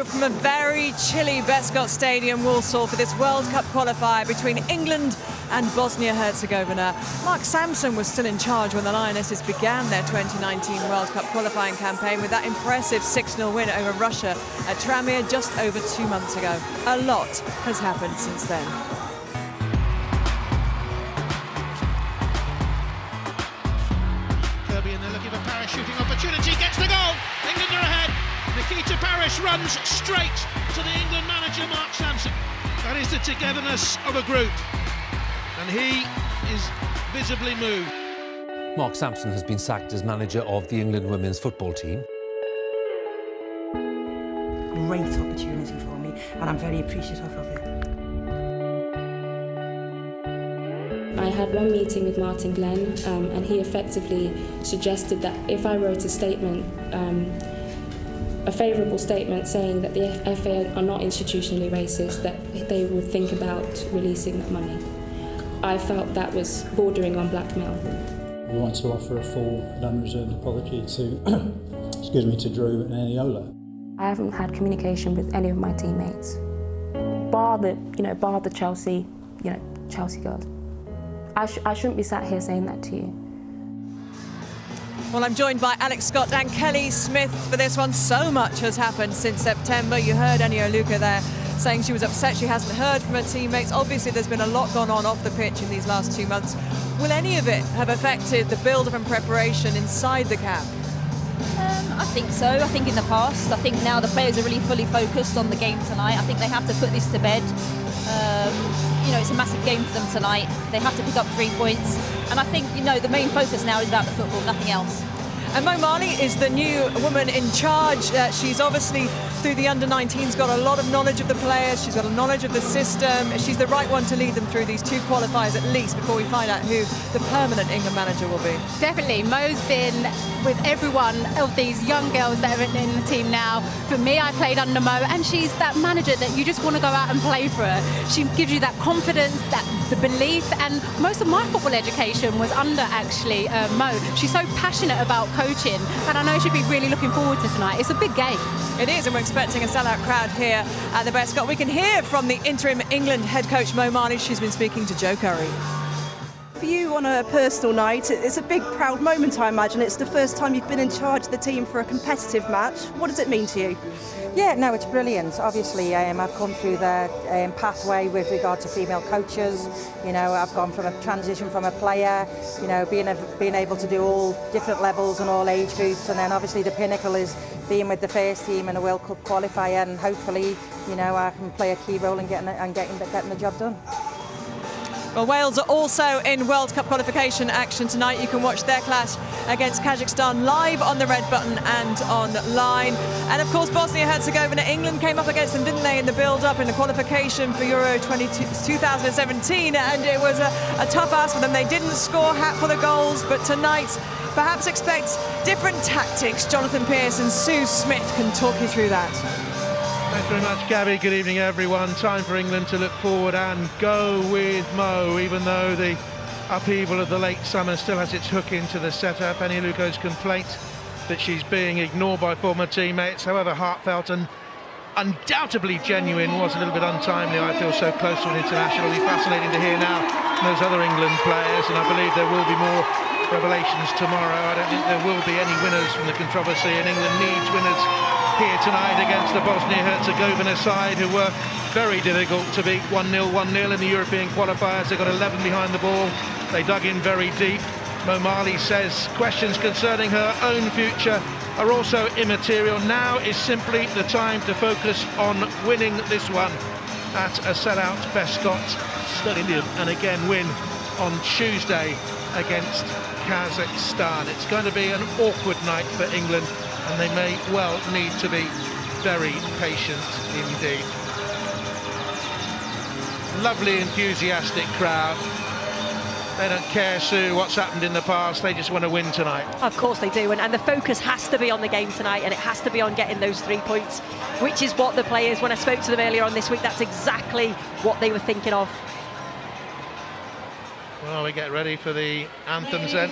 go from a very chilly Bescot Stadium, Walsall, for this World Cup qualifier between England and Bosnia and Herzegovina. Mark Sampson was still in charge when the Lionesses began their 2019 World Cup qualifying campaign with that impressive 6-0 win over Russia at Tranmere just over 2 months ago. A lot has happened since then. Kirby, and they're looking for Paris, shooting opportunity, gets the goal. England are ahead. Nikita Paris runs straight to the England manager, Mark Sampson. That is the togetherness of a group, and he is visibly moved. Mark Sampson has been sacked as manager of the England women's football team. Great opportunity for me, and I'm very appreciative of it. I had one meeting with Martin Glenn, and he effectively suggested that if I wrote a statement, a favourable statement saying that the FA are not institutionally racist, that they would think about releasing that money. I felt that was bordering on blackmail. We want to offer a full and unreserved apology to, excuse me, to Drew and Eniola. I haven't had communication with any of my teammates, bar the Chelsea, Chelsea girls. I shouldn't be sat here saying that to you. Well, I'm joined by Alex Scott and Kelly Smith for this one. So much has happened since September. You heard Eniola there saying she was upset she hasn't heard from her teammates. Obviously, there's been a lot gone on off the pitch in these last 2 months. Will any of it have affected the build-up and preparation inside the camp? I think so. I think in the past. I think now the players are really fully focused on the game tonight. I think they have to put this to bed. It's a massive game for them tonight. They have to pick up 3 points. And I think, the main focus now is about the football, nothing else. And Mo Marley is the new woman in charge. She's obviously, through the under-19s, got a lot of knowledge of the players. She's got a knowledge of the system. She's the right one to lead them through these 2 qualifiers at least before we find out who the permanent England manager will be. Definitely. Mo's been with every one of these young girls that are in the team now. For me, I played under Mo, and she's that manager that you just want to go out and play for her. She gives you that confidence, the belief, and most of my football education was under, actually, Mo. She's so passionate about coaching, and I know she'll be really looking forward to tonight. It's a big game. It is, and we're expecting a sellout crowd here at the Bescot. We can hear from the interim England head coach Mo Marley. She's been speaking to Joe Curry. For you, on a personal night, it's a big, proud moment, I imagine. It's the first time you've been in charge of the team for a competitive match. What does it mean to you? Yeah, no, it's brilliant. Obviously, I've come through the pathway with regard to female coaches. I've gone from a transition from a player, being able to do all different levels and all age groups, and then obviously the pinnacle is being with the first team in a World Cup qualifier, and hopefully, I can play a key role in getting the job done. Well, Wales are also in World Cup qualification action tonight. You can watch their clash against Kazakhstan live on the Red Button and online. And of course, Bosnia and Herzegovina, England came up against them, didn't they, in the build-up in the qualification for Euro 2017. And it was a tough ask for them. They didn't score hat for the goals, but tonight, perhaps expect different tactics. Jonathan Pearce and Sue Smith can talk you through that. Thanks very much, Gabby. Good evening, everyone. Time for England to look forward and go with Mo, even though the upheaval of the late summer still has its hook into the setup. Eniola complaint that she's being ignored by former teammates, however heartfelt and undoubtedly genuine, was a little bit untimely. I feel so close to an international. It'll be fascinating to hear now those other England players, and I believe there will be more revelations tomorrow. I don't think there will be any winners from the controversy, and England needs winners here tonight against the Bosnia-Herzegovina side, who were very difficult to beat. 1-0, 1-0 in the European qualifiers. They got 11 behind the ball. They dug in very deep. Mo Marley says questions concerning her own future are also immaterial. Now is simply the time to focus on winning this one at a sellout Bescot Stadium, and again win on Tuesday against Kazakhstan. It's going to be an awkward night for England, and they may well need to be very patient indeed. Lovely, enthusiastic crowd. They don't care, Sue, what's happened in the past. They just want to win tonight. Of course they do, and the focus has to be on the game tonight, and it has to be on getting those 3 points, which is what the players, when I spoke to them earlier on this week, that's exactly what they were thinking of. Well, we get ready for the anthems then.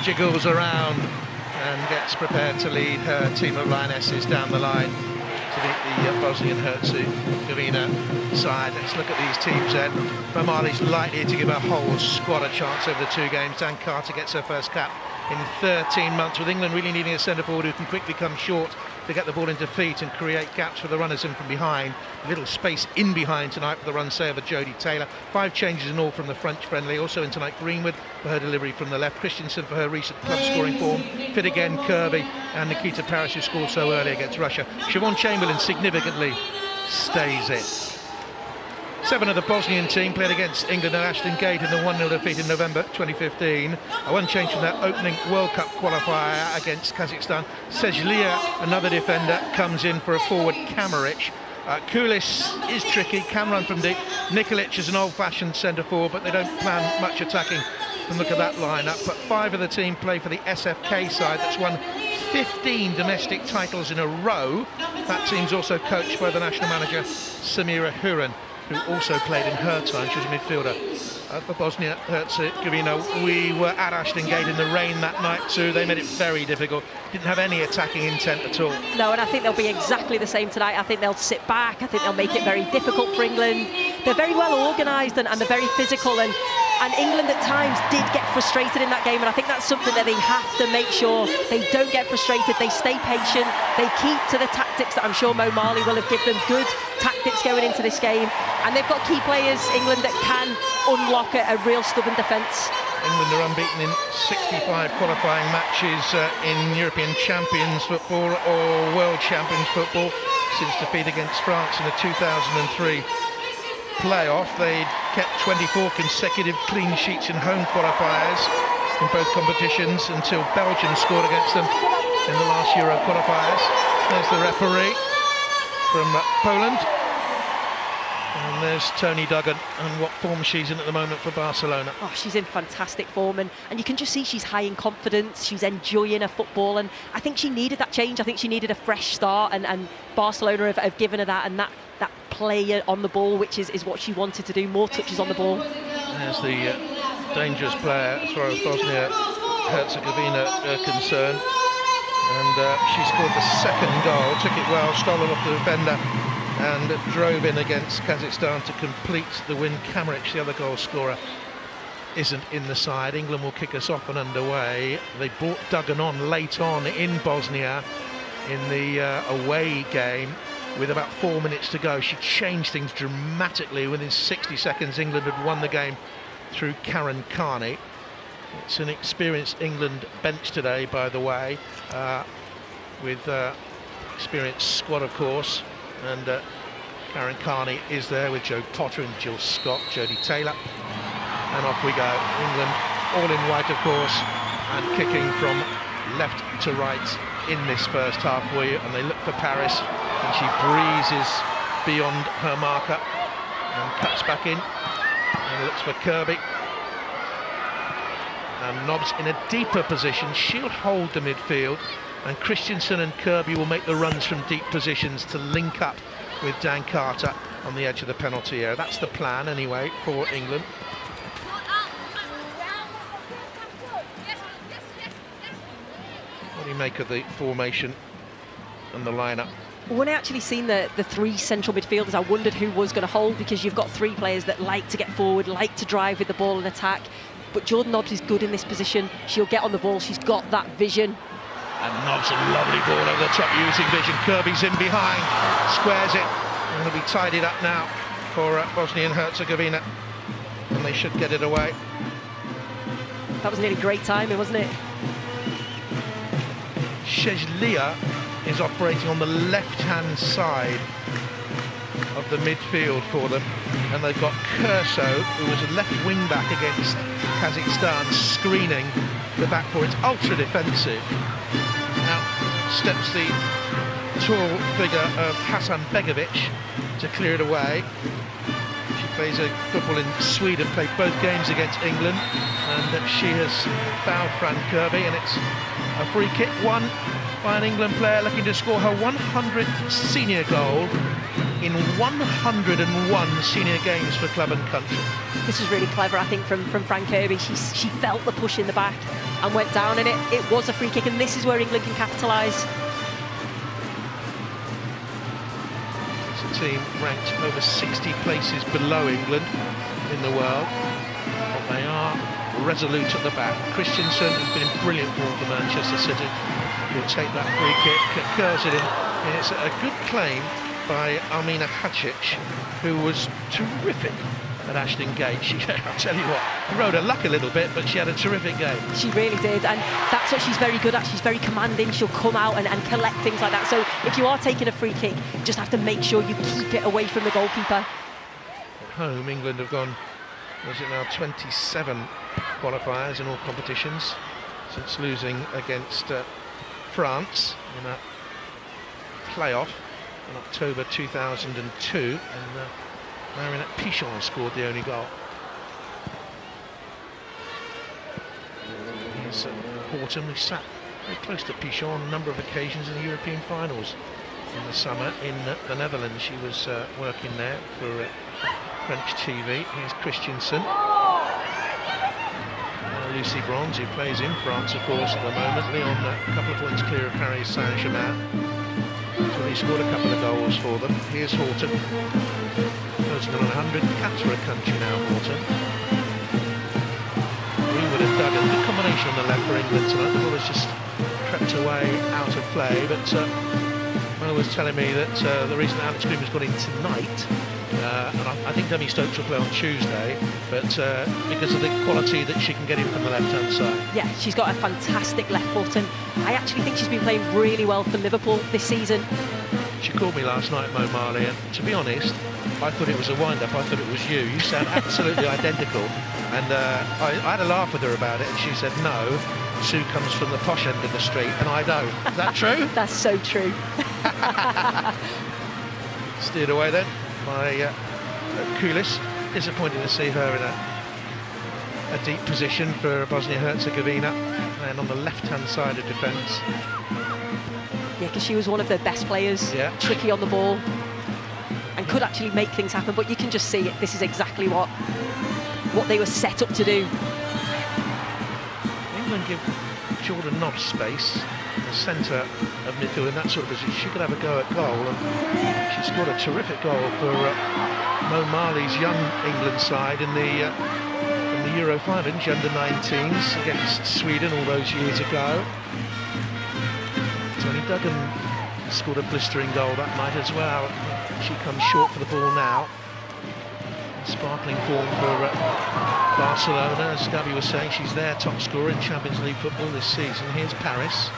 jiggles around and gets prepared to lead her team of lionesses down the line to beat the Bosnia and Herzegovina side. Let's look at these teams then. Momali's likely to give her whole squad a chance over the 2 games. Dan Carter gets her first cap in 13 months, with England really needing a centre forward who can quickly come short to get the ball into feet and create gaps for the runners in from behind. Little space in behind tonight for the run saver Jodie Taylor. 5 changes in all from the French friendly. Also in tonight, Greenwood for her delivery from the left, Christensen for her recent club scoring form, fit again Kirby, and Nikita Parris, who scored so early against Russia. Siobhan Chamberlain significantly stays it. 7 of the Bosnian team played against England and Ashton Gate in the 1-0 defeat in November 2015. One change from their opening World Cup qualifier against Kazakhstan. Sejlia, another defender, comes in for a forward Kamaric. Kulis is tricky, can run from deep. Nikolic is an old-fashioned centre forward, but they don't plan much attacking. And look at that lineup. But 5 of the team play for the SFK side that's won 15 domestic titles in a row. That team's also coached by the national manager Samira Huran, who also played in her time. She was a midfielder for Bosnia and Herzegovina. We were at Ashton Gate in the rain that night too. They made it very difficult. Didn't have any attacking intent at all. No, and I think they'll be exactly the same tonight. I think they'll sit back. I think they'll make it very difficult for England. They're very well organised and they're very physical, and England at times did get frustrated in that game, and I think that's something that they have to make sure they don't get frustrated. They stay patient, they keep to the tactics that I'm sure Mo Marley will have given them good tactics going into this game, and they've got key players, England, that can unlock a real stubborn defence. England are unbeaten in 65 qualifying matches in European Champions football or World Champions football since defeat against France in the 2003 playoff. They'd kept 24 consecutive clean sheets in home qualifiers in both competitions until Belgium scored against them in the last Euro qualifiers. There's the referee from Poland. And there's Tony Duggan and what form she's in at the moment for Barcelona. Oh, she's in fantastic form, and you can just see she's high in confidence, she's enjoying her football, and I think she needed that change. I think she needed a fresh start, and Barcelona have given her that, and that play on the ball, which is what she wanted to do, more touches on the ball. There's the dangerous player as far as Bosnia-Herzegovina are concerned. And she scored the second goal, took it well, stolen off the defender, and drove in against Kazakhstan to complete the win. Kamaric, the other goal scorer, isn't in the side. England will kick us off and underway. They brought Duggan on late on in Bosnia in the away game with about 4 minutes to go. She changed things dramatically. Within 60 seconds, England had won the game through Karen Carney. It's an experienced England bench today, by the way, with experienced squad, of course. And Karen Carney is there with Joe Potter and Jill Scott, Jodie Taylor. And off we go. England all in white, of course, and kicking from left to right in this first half for you. And they look for Paris, and she breezes beyond her marker and cuts back in. And looks for Kirby. And Nobbs in a deeper position. She'll hold the midfield, and Christensen and Kirby will make the runs from deep positions to link up with Dan Carter on the edge of the penalty area. That's the plan anyway for England. What do you make of the formation and the lineup? When I actually seen the 3 central midfielders, I wondered who was going to hold, because you've got 3 players that like to get forward, like to drive with the ball and attack. But Jordan Nobbs is good in this position. She'll get on the ball, she's got that vision. And Nobbs, a lovely ball over the top using vision. Kirby's in behind, squares it, and it'll be tidied up now for Bosnia and Herzegovina, and they should get it away. That was nearly great timing, wasn't it? Sejlia is operating on the left-hand side of the midfield for them, and they've got Kurso, who was a left wing-back against Kazakhstan, screening the back four. It's ultra-defensive. Out steps the tall figure of Hasan Begovic to clear it away. She plays a football in Sweden, played both games against England, and she has fouled Fran Kirby, and it's a free kick won by an England player looking to score her 100th senior goal in 101 senior games for club and country. This was really clever, I think, from Fran Kirby. She felt the push in the back and went down in it. It was a free kick, and this is where England can capitalise. It's a team ranked over 60 places below England in the world, but they are resolute at the back. Christensen has been in brilliant form for Manchester City. He'll take that free kick, curls it in, and it's a good claim by Amina Hacic, who was terrific at Ashton Gate. I'll tell you what, he rode her luck a little bit, but she had a terrific game. She really did, and that's what she's very good at. She's very commanding. She'll come out and collect things like that. So if you are taking a free kick, you just have to make sure you keep it away from the goalkeeper. At home, England have gone, was it now 27 qualifiers in all competitions since losing against France in that playoff in October 2002, and Marinette Pichon scored the only goal. Here's Horton, who sat very close to Pichon on a number of occasions in the European finals in the summer in the Netherlands. She was working there for French TV. Here's Christensen. Lucy Bronze, who plays in France, of course, at the moment. Lyon a couple of points clear of Paris Saint-Germain. So he scored a couple of goals for them. Here's Horton. Posting on 100 cats for a country now, Horton. Greenwood and Duggan. Good combination on the left for England tonight. The ball has just crept away out of play, but Mo was telling me that the reason Alex Greenwood's got in tonight, and I think Demi Stokes will play on Tuesday, but because of the quality that she can get in from the left-hand side. Yeah, she's got a fantastic left foot, and I actually think she's been playing really well for Liverpool this season. She called me last night, Mo Marley, and to be honest, I thought it was a wind-up. I thought it was you. You sound absolutely identical, and I had a laugh with her about it, and she said, no, Sue comes from the posh end of the street, and I don't. Is that true? That's so true. Steered away then by Kulis. Disappointed to see her in a deep position for Bosnia and Herzegovina, and on the left-hand side of defence. Yeah, because she was one of their best players, tricky on the ball, and could actually make things happen, but you can just see it. This is exactly what they were set up to do. England give Jordan Nobbs space in the centre of midfield in that sort of position. She could have a go at goal, and she scored a terrific goal for Mo Marley's young England side in the Euro final, didn't she, under 19s against Sweden all those years ago. Tony Duggan scored a blistering goal that night as well. She comes short for the ball now. Sparkling form for Barcelona, as Gabby was saying. She's their top scorer in Champions League football this season. Here's Paris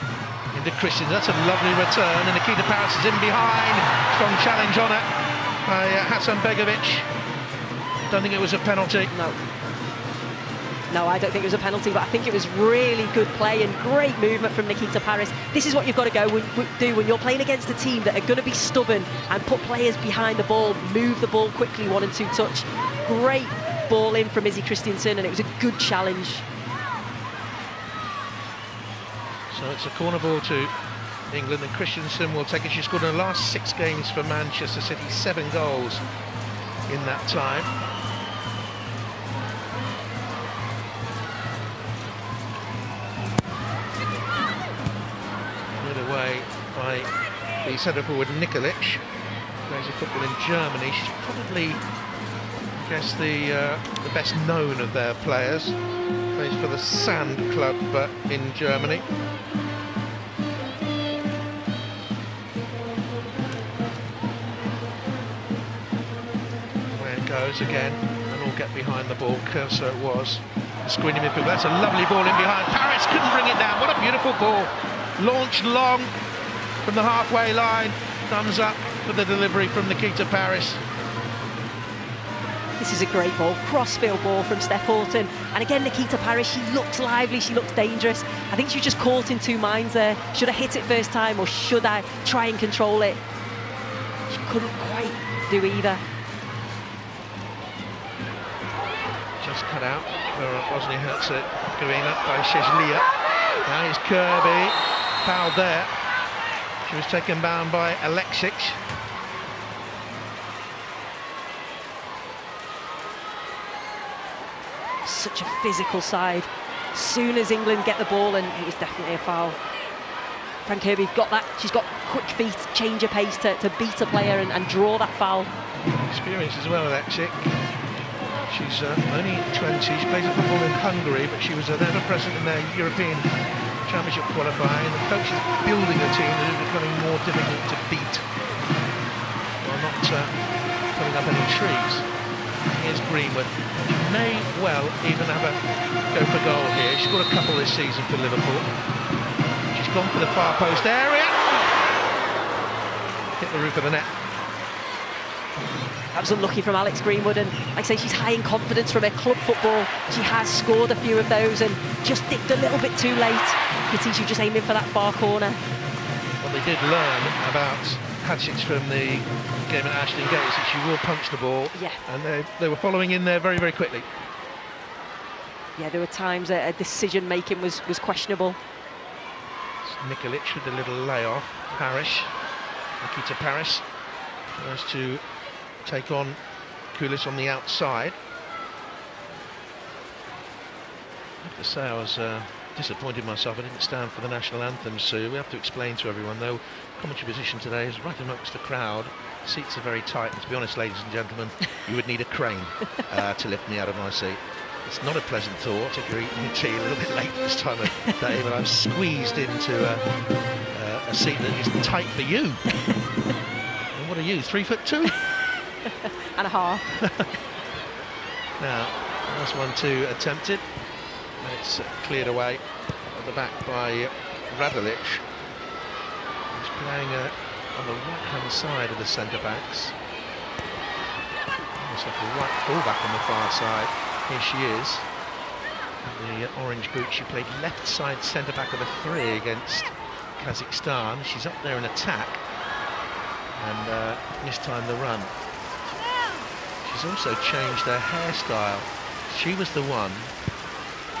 into Christians. That's a lovely return, and Nikita Paris is in behind. Strong challenge on it by Hasan Begovic. Don't think it was a penalty. No, I don't think it was a penalty, but I think it was really good play and great movement from Nikita Paris. This is what you've got to do when you're playing against a team that are going to be stubborn and put players behind the ball, move the ball quickly, 1 and 2 touch. Great ball in from Izzy Christensen, and it was a good challenge. So it's a corner ball to England, and Christensen will take it. She scored in the last 6 games for Manchester City, 7 goals in that time. Away by the centre forward Nikolic, plays football in Germany. She's probably, I guess, the best known of their players. Plays for the Sand Club in Germany. There it goes again, and all get behind the ball. So it was the screening midfield. That's a lovely ball in behind. Paris couldn't bring it down. What a beautiful ball. Launched long from the halfway line. Thumbs up for the delivery from Nikita Paris. This is a great ball, crossfield ball from Steph Horton. And again, Nikita Paris, she looks lively, she looks dangerous. I think she was just caught in 2 minds there. Should I hit it first time, or should I try and control it? She couldn't quite do either. Just cut out for Bosnia and Herzegovina by Shezlia. Now here's Kirby. Fouled there. She was taken down by Alexic. such a physical side. Soon as England get the ball, and it was definitely a foul. Fran Kirby's got that. She's got quick feet, change of pace to beat a player and draw that foul. Experience as well, that chick. She's only 20. She plays football in Hungary, but she was an ever-present in their European Championship qualifying. The coach is building a team that is becoming more difficult to beat while not putting up any trees. Here's Greenwood. She may well even have a go for goal here. She's got a couple this season for Liverpool. She's gone for the far post area. Hit the roof of the net. That was unlucky from Alex Greenwood, and like I say, she's high in confidence from her club football. She has scored a few of those and just dipped a little bit too late. You can see she was just aiming for that far corner. Well, they did learn about Hadžić from the game at Ashton Gate, that she will punch the ball, and they were following in there very, very quickly. Yeah, there were times a decision making was questionable. Nikolic with a little layoff. Parish, Nikita Paris tries to take on Kulis on the outside. I have to say, I was disappointed myself. I didn't stand for the national anthem, so we have to explain to everyone, though commentary position today is right amongst the crowd. Seats are very tight, and to be honest, ladies and gentlemen, you would need a crane to lift me out of my seat. It's not a pleasant thought if you're eating your tea a little bit late this time of day, but I'm squeezed into a seat that isn't tight for you. And what are you, 3'2"? And a half. Now, that's 1-2 attempted. It's cleared away at the back by Radilic. He's playing on the right-hand side of the centre-backs. Almost like a right full-back on the far side. Here she is. The orange boot, she played left-side centre-back of a 3 against Kazakhstan. She's up there in attack and mistimed the run. She's also changed her hairstyle. She was the one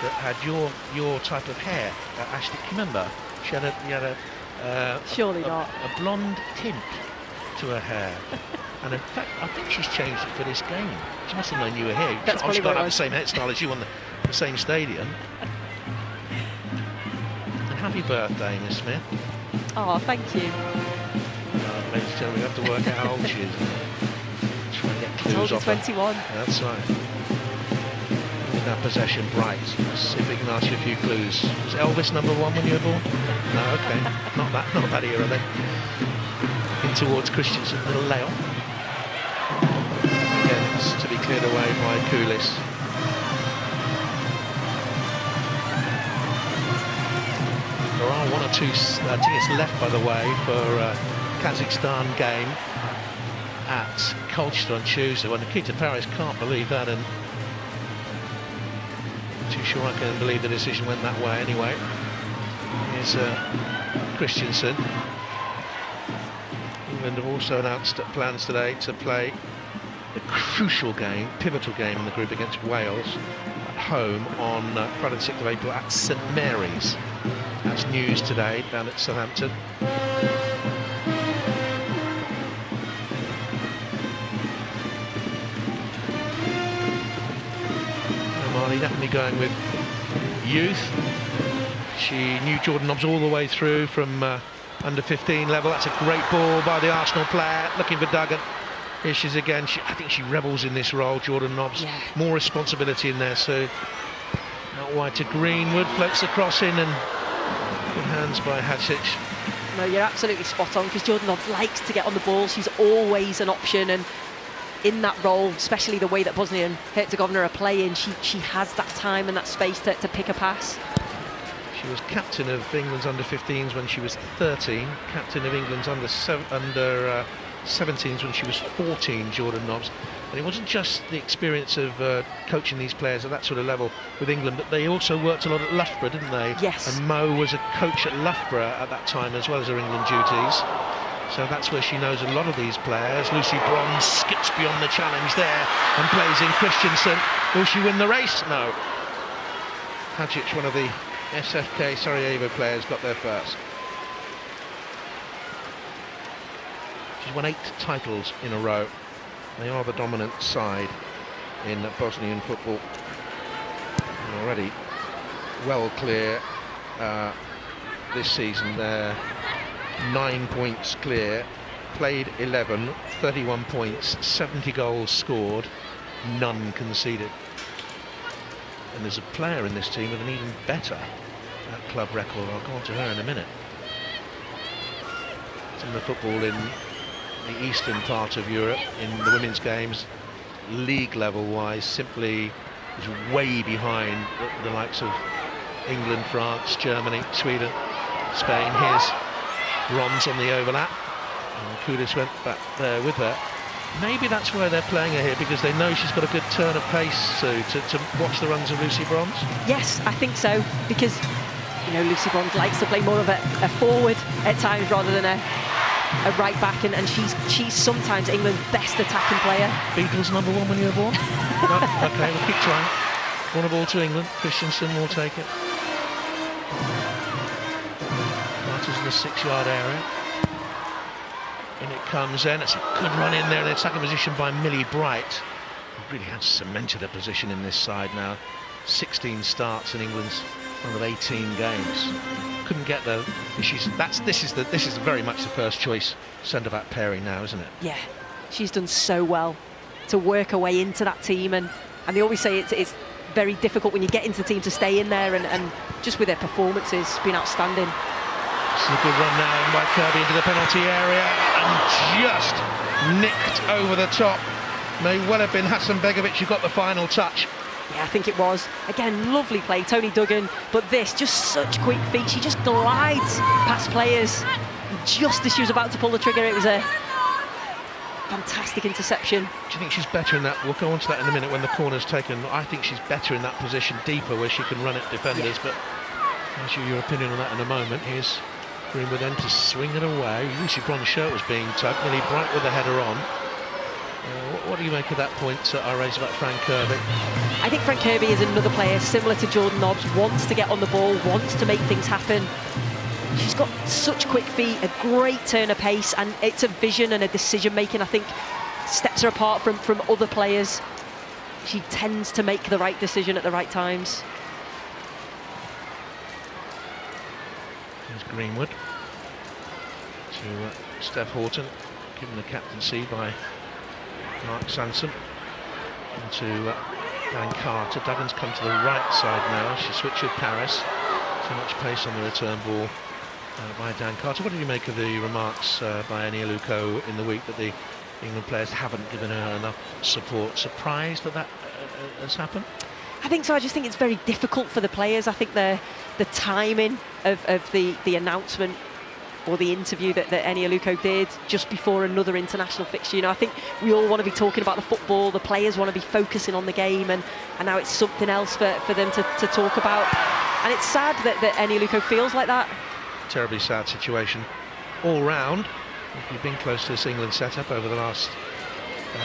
that had your type of hair, Ashley. Can you remember? She had surely not a blonde tint to her hair, and in fact, I think she's changed it for this game. She must have known you were here. She got the same hairstyle as you on the same stadium. And happy birthday, Miss Smith. Oh, thank you. Ladies and gentlemen, we have to work out how old she is. Try and get clues off 21. That's right. With that possession bright. Let's see if we can ask you a few clues. Was Elvis #1 when you were born? No, okay. Not that era then. In towards Christensen, little layoff. Again, it's to be cleared away by Kulis. There are 1 or 2 tickets left, by the way, for Kazakhstan game at Colchester on Tuesday. Well, Nikita Paris can't believe that, and I'm too sure I can believe the decision went that way anyway. Here's Christensen. England have also announced plans today to play a crucial game, pivotal game in the group against Wales at home on Friday the 6th of April at St Mary's. That's news today down at Southampton. Marley definitely going with youth. She knew Jordan Nobbs all the way through from under 15 level. That's a great ball by the Arsenal player, looking for Duggan. Here she is again. I think she revels in this role, Jordan Nobbs. Yeah. More responsibility in there, so out wide to Greenwood, floats the cross in, and good hands by Hadžić. No, you're absolutely spot on, because Jordan Nobbs likes to get on the ball. She's always an option, and in that role, especially the way that Bosnia and Herzegovina are playing, she has that time and that space to pick a pass. She was captain of England's under-15s when she was 13, captain of England's under-17s when she was 14, Jordan Nobbs. And it wasn't just the experience of coaching these players at that sort of level with England, but they also worked a lot at Loughborough, didn't they? Yes. And Mo was a coach at Loughborough at that time, as well as her England duties. So that's where she knows a lot of these players. Lucy Bronze skips beyond the challenge there and plays in Christensen. Will she win the race? No. Hadžić, one of the SFK Sarajevo players, got there first. She's won 8 titles in a row. They are the dominant side in Bosnian football. And already well clear this season. They're 9 points clear, played 11, 31 points, 70 goals scored, none conceded. And there's a player in this team with an even better club record. I'll go on to her in a minute. Some of the football in the eastern part of Europe, in the women's games, league level wise, simply is way behind the likes of England, France, Germany, Sweden, Spain. Here's bronze on the overlap. And Kudus went back there with her. Maybe that's why they're playing her here, because they know she's got a good turn of pace, so to watch the runs of Lucy Bronze. Yes, I think so, because you know Lucy Bronze likes to play more of a forward at times rather than a right back, and she's sometimes England's best attacking player. Beatles #1 when you were born? No? Okay, we'll keep trying. Corner ball to England. Christensen will take it. Martins in the 6-yard area. In it comes in. It's a good run in there in the attacking position by Millie Bright. Really has cemented her position in this side now. 16 starts in England's run of 18 games. Couldn't get there. This is very much the first choice centre-back pairing now, isn't it? Yeah, she's done so well to work her way into that team, and they always say it's very difficult when you get into the team to stay in there, and just with her performances, been outstanding. This is a good run now by Kirby into the penalty area, and just nicked over the top. May well have been Hassan Begovic who got the final touch. Yeah, I think it was. Again, lovely play, Tony Duggan, but this, just such quick feet. She just glides past players. Just as she was about to pull the trigger, it was a fantastic interception. Do you think she's better in that? We'll go on to that in a minute when the corner's taken. I think she's better in that position, deeper, where she can run at defenders, yeah. But I'll show you your opinion on that in a moment. Here's Greenwood then to swing it away. Lucy Bronze's shirt was being tugged. Millie Bright with the header on. What do you make of that point I raised about Fran Kirby? I think Fran Kirby is another player similar to Jordan Nobbs, wants to get on the ball, wants to make things happen. She's got such quick feet, a great turn of pace, and it's a vision and a decision making, I think, steps her apart from other players. She tends to make the right decision at the right times. There's Greenwood to Steph Horton, given the captaincy by Mark Sansom, and to Dan Carter. Duggan's come to the right side now. She switched with Paris. Too much pace on the return ball by Dan Carter. What did you make of the remarks by Annie Aluko in the week that the England players haven't given her enough support? Surprised that has happened? I think so. I just think it's very difficult for the players. I think the timing of the announcement or the interview that Annie Aluko did just before another international fixture. You know, I think we all want to be talking about the football, the players want to be focusing on the game, and now it's something else for them to talk about. And it's sad that Annie Aluko feels like that. Terribly sad situation all round. If you've been close to this England setup over the last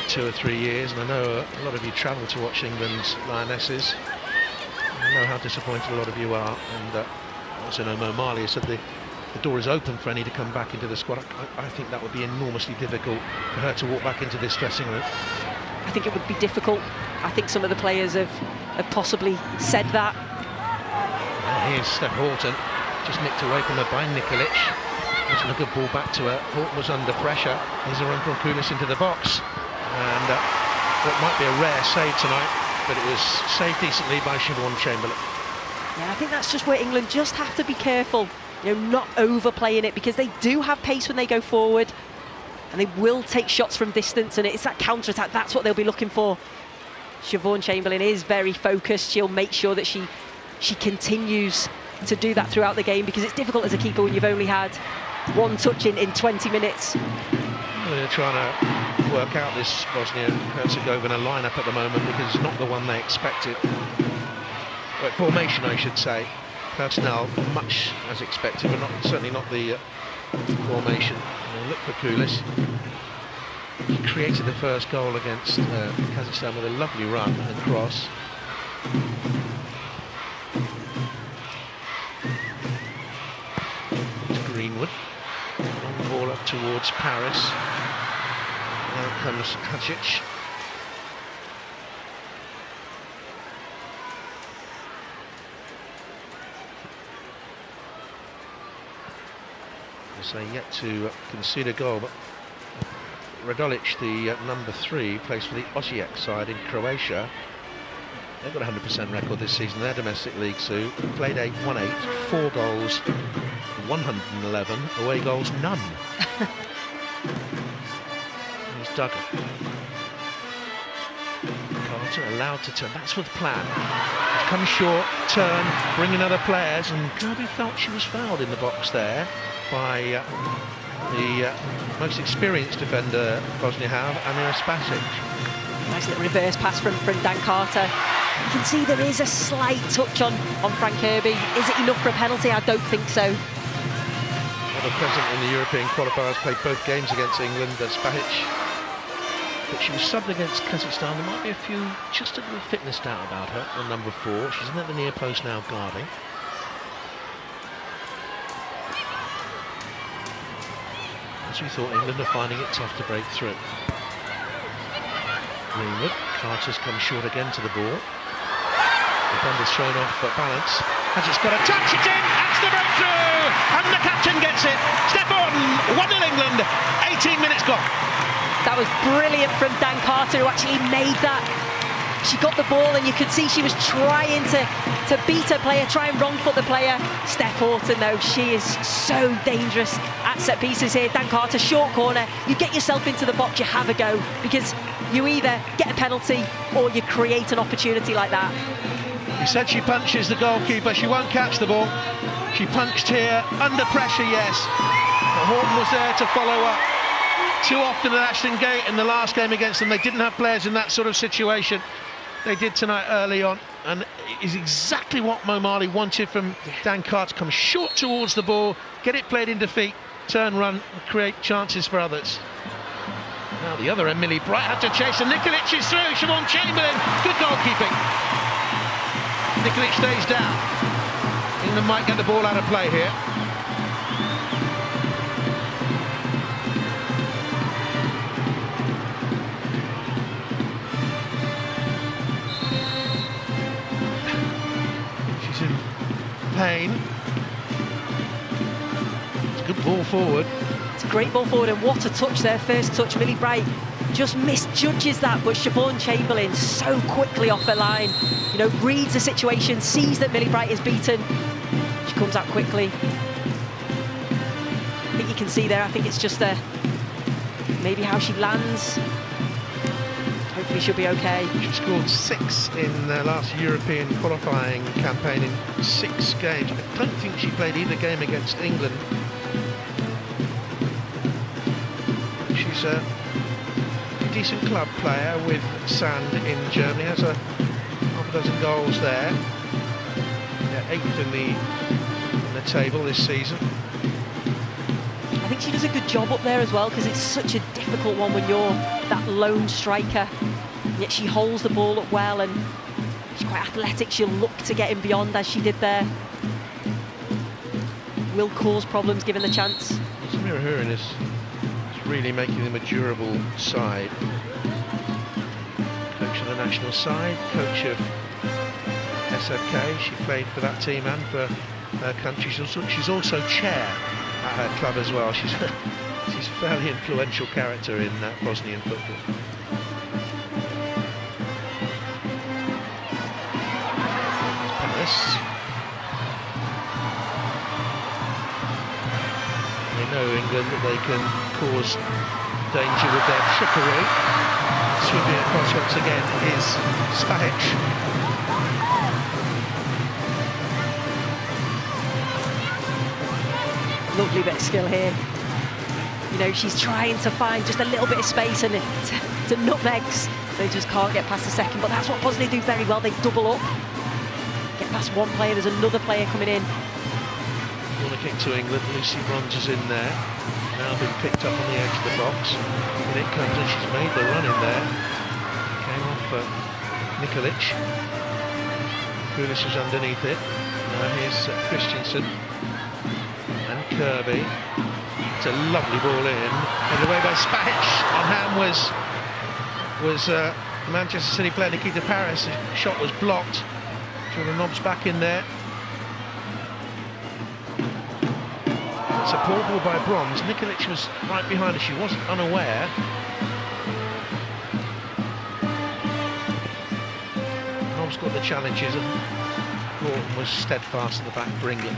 2 or 3 years, and I know a lot of you travel to watch England's Lionesses. I know how disappointed a lot of you are, and also know Mo Marley said the door is open for Annie to come back into the squad. I think that would be enormously difficult for her to walk back into this dressing room. I think it would be difficult. I think some of the players have possibly said that. And here's Steph Horton, just nicked away from her by Nikolic. That's a good ball back to her. Horton was under pressure. Here's a run from Kudus into the box. And what might be a rare save tonight, but it was saved decently by Siobhan Chamberlain. Yeah, I think that's just where England just have to be careful. You know, not overplaying it, because they do have pace when they go forward, and they will take shots from distance, and it's that counter-attack. That's what they'll be looking for. Siobhan Chamberlain is very focused. She'll make sure that she continues to do that throughout the game, because it's difficult as a keeper when you've only had one touch in 20 minutes. They're trying to work out this Bosnia and Herzegovina lineup at the moment, because it's not the one they expected. Well, formation, I should say. Personnel much as expected, but certainly not the formation. Look for Kudus. He created the first goal against Kazakhstan with a lovely run and cross. It's Greenwood. Long ball up towards Paris. Now comes Hadžić. as they yet to concede a goal, but Radolic, the number 3, plays for the Osijek side in Croatia. They've got a 100% record this season, their domestic league, Sue. Played 8-1-8, 4 goals, 111, away goals, none. Here's Duggan. Carter allowed to turn, that's the plan. Come short, turn, bring in other players, and Kirby felt she was fouled in the box there by the most experienced defender Bosnia have, Amira Spasic. Nice little reverse pass from Dan Carter. You can see there is a slight touch on Frank Kirby. Is it enough for a penalty? I don't think so. Ever present in the European qualifiers, played both games against England, Spasic. But she was subbed against Kazakhstan. There might be just a little fitness doubt about her on number 4. She's in at the near post now, guarding. As we thought, England are finding it tough to break through. Greenwood, Carter's come short again to the ball. Defender's thrown off at balance. Has got a touch, it's in, that's the breakthrough! And the captain gets it. Step on, 1-0 England, 18 minutes gone. That was brilliant from Dan Carter, who actually made that. She got the ball and you could see she was trying to beat her player, try and wrong foot the player. Steph Houghton, though, she is so dangerous at set pieces here. Dan Carter, short corner, you get yourself into the box, you have a go, because you either get a penalty or you create an opportunity like that. He said she punches the goalkeeper, she won't catch the ball. She punched here, under pressure, yes. But Houghton was there to follow up. Too often at Ashton Gate in the last game against them, they didn't have players in that sort of situation. They did tonight early on, and it is exactly what Mo Marley wanted from Dan Carter. Come short towards the ball, get it played into feet, turn, run, and create chances for others. Now the other Emily Bright had to chase, and Nikolic is through. Siobhan Chamberlain, good goalkeeping. Nikolic stays down. England might get the ball out of play here. She's in pain. It's a good ball forward. It's a great ball forward, and what a touch there, first touch. Millie Bright just misjudges that, but Siobhan Chamberlain so quickly off her line, you know, reads the situation, sees that Millie Bright is beaten. She comes out quickly. I think you can see there, I think it's just maybe how she lands. Hopefully she'll be okay. She scored 6 in the last European qualifying campaign in 6 games. I don't think she played either game against England. She's a decent club player with Sand in Germany, has a half a dozen goals there. Yeah, 8th in the table this season. I think she does a good job up there as well, because it's such a difficult one when you're that lone striker, yet she holds the ball up well, and she's quite athletic. She'll look to get in beyond, as she did there. Will cause problems given the chance. Samira Hurin is really making them a durable side. Coach of the national side, coach of SFK. She played for that team and for her country. She's also chair at her club as well. She's a fairly influential character in Bosnian football. Paris. They know England that they can cause danger with their trickery. Sweeping across once again is Spasic. Lovely bit of skill here. You know, she's trying to find just a little bit of space, and to nutmegs, they just can't get past the second. But that's what Bosnia do very well. They double up, get past one player, there's another player coming in. Corner kick to England. Lucy Bronze is in there. Now been picked up on the edge of the box. And it comes, and she's made the run in there. Came off Nikolic. Kulis is underneath it. Now here's Christensen. And Kirby. It's a lovely ball in. Headed away by Spasic. On hand was Manchester City player Nikita Paris. The shot was blocked. Jordan Nobbs back in there. It's a poor ball by Bronze. Nikolic was right behind her. She wasn't unaware. Nobbs got the challenges and Morton was steadfast at the back for England.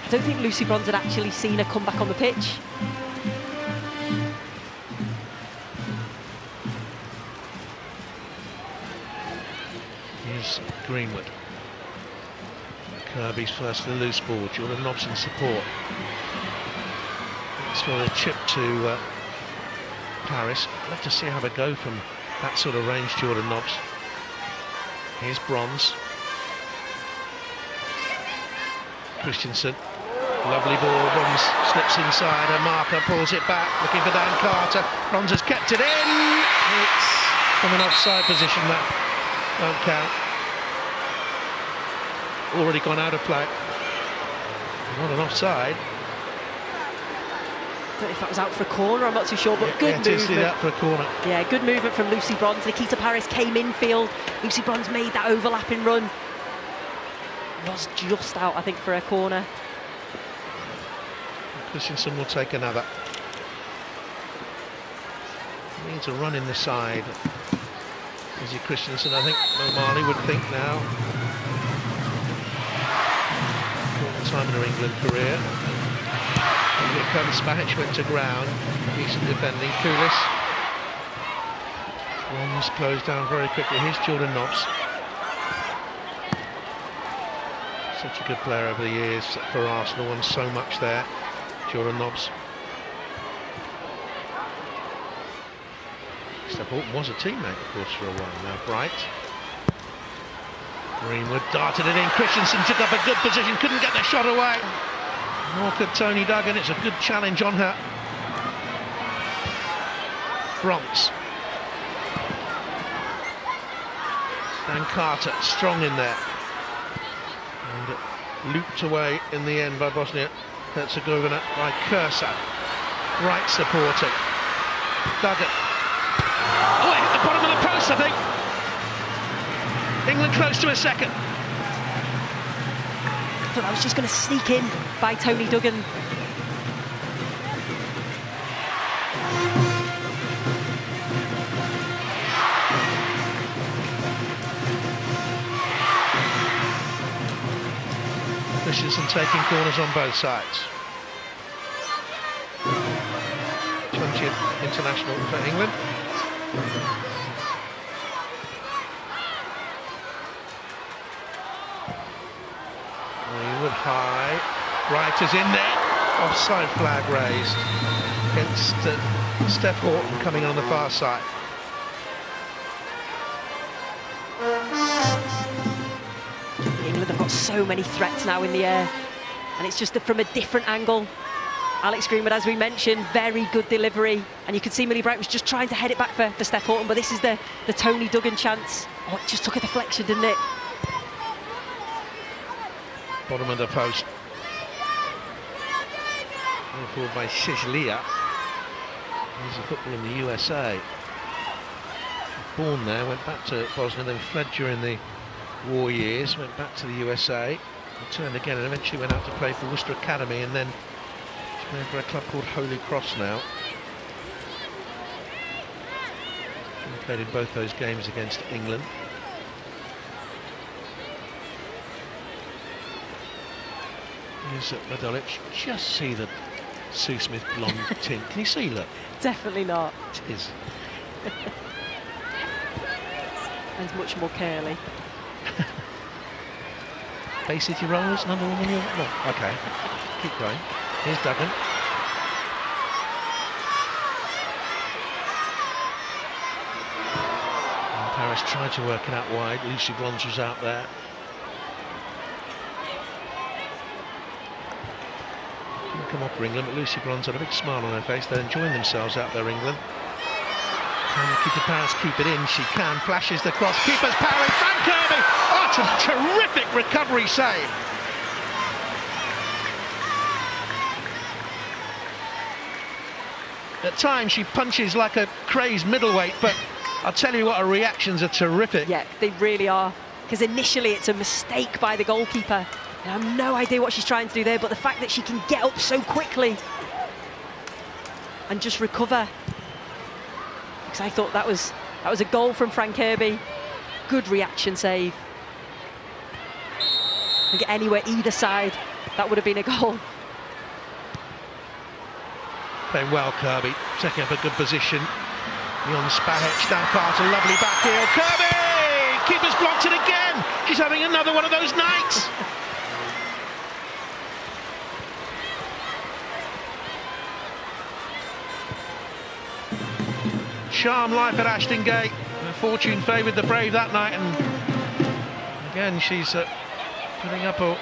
I don't think Lucy Bronze had actually seen her come back on the pitch. Here's Greenwood. Kirby's first for the loose ball. Jordan Nobbs in support. It's got a chip to Paris. I'd love to see how they go from that sort of range, Jordan Nobbs. Here's Bronze. Christensen. Lovely ball. Bronze slips inside. Her marker pulls it back. Looking for Dan Carter. Bronze has kept it in. It's from an offside position. That won't count. Already gone out of play. Not an offside. I don't know if that was out for a corner, I'm not too sure, but good movement. See that for a corner. Yeah, good movement from Lucy Bronze. Nikita Paris came infield. Lucy Bronze made that overlapping run. Was just out, I think, for a corner. Christensen will take another. Needs a run in the side. Izzy Christensen, I think O'Malley would think now. Time in her England career. And here comes Spahic, went to ground. Decent defending. Koulis. Bronze closed down very quickly. Here's Jordan Nobbs. Such a good player over the years for Arsenal, won so much there. Jordan Nobbs. Steph Horton was a teammate, of course, for a while now. Bright. Greenwood darted it in. Christensen took up a good position, couldn't get the shot away. Nor could Tony Duggan. It's a good challenge on her. Bronze. Dan Carter, strong in there. And looped away in the end by Bosnia Herzegovina by Kursa. Right supporting. Duggan. Oh, it hit the bottom of the post, I think. England close to a second. I thought that was just going to sneak in by Tony Duggan. Christensen taking corners on both sides. 20th international for England. Greenwood high. Bright is in there. Offside flag raised against Steph Horton coming on the far side. England have got so many threats now in the air, and it's just from a different angle. Alex Greenwood, as we mentioned, very good delivery, and you can see Millie Bright was just trying to head it back for Steph Horton, but this is the Tony Duggan chance. Oh, it just took a deflection, didn't it? Bottom of the post. Forward by Szizlia. He's a football in the USA. Born there, went back to Bosnia, then fled during the war years, went back to the USA, returned again, and eventually went out to play for Worcester Academy, and then she's playing for a club called Holy Cross now. She played in both those games against England. Here's Radolic. Just see the Sue Smith blonde tint. Can you see, look? Definitely not. It is. And much more curly. Bay City Rollers, number one on your... No, okay. Keep going. Here's Duggan. And Paris tried to work it out wide. Lucy Bronze was out there. Didn't come off for England, but Lucy Bronze had a big smile on her face. They're enjoying themselves out there, England. Can Nikita Paris keep it in? She can. Flashes the cross. Keeper's parry. Frank Kirby! Oh, it's a terrific recovery save. At times she punches like a crazed middleweight, but I'll tell you what, her reactions are terrific. Yeah, they really are. Because initially it's a mistake by the goalkeeper, I have no idea what she's trying to do there, but the fact that she can get up so quickly and just recover. Because I thought that was a goal from Frank Kirby. Good reaction save. I think anywhere, either side, that would have been a goal. Playing well, Kirby, taking up a good position. Beyond Spahic, down Carter, lovely back heel. Kirby! Keeper's blocked it again! She's having another one of those nights! Charm life at Ashton Gate. Fortune favoured the brave that night, and again she's putting up a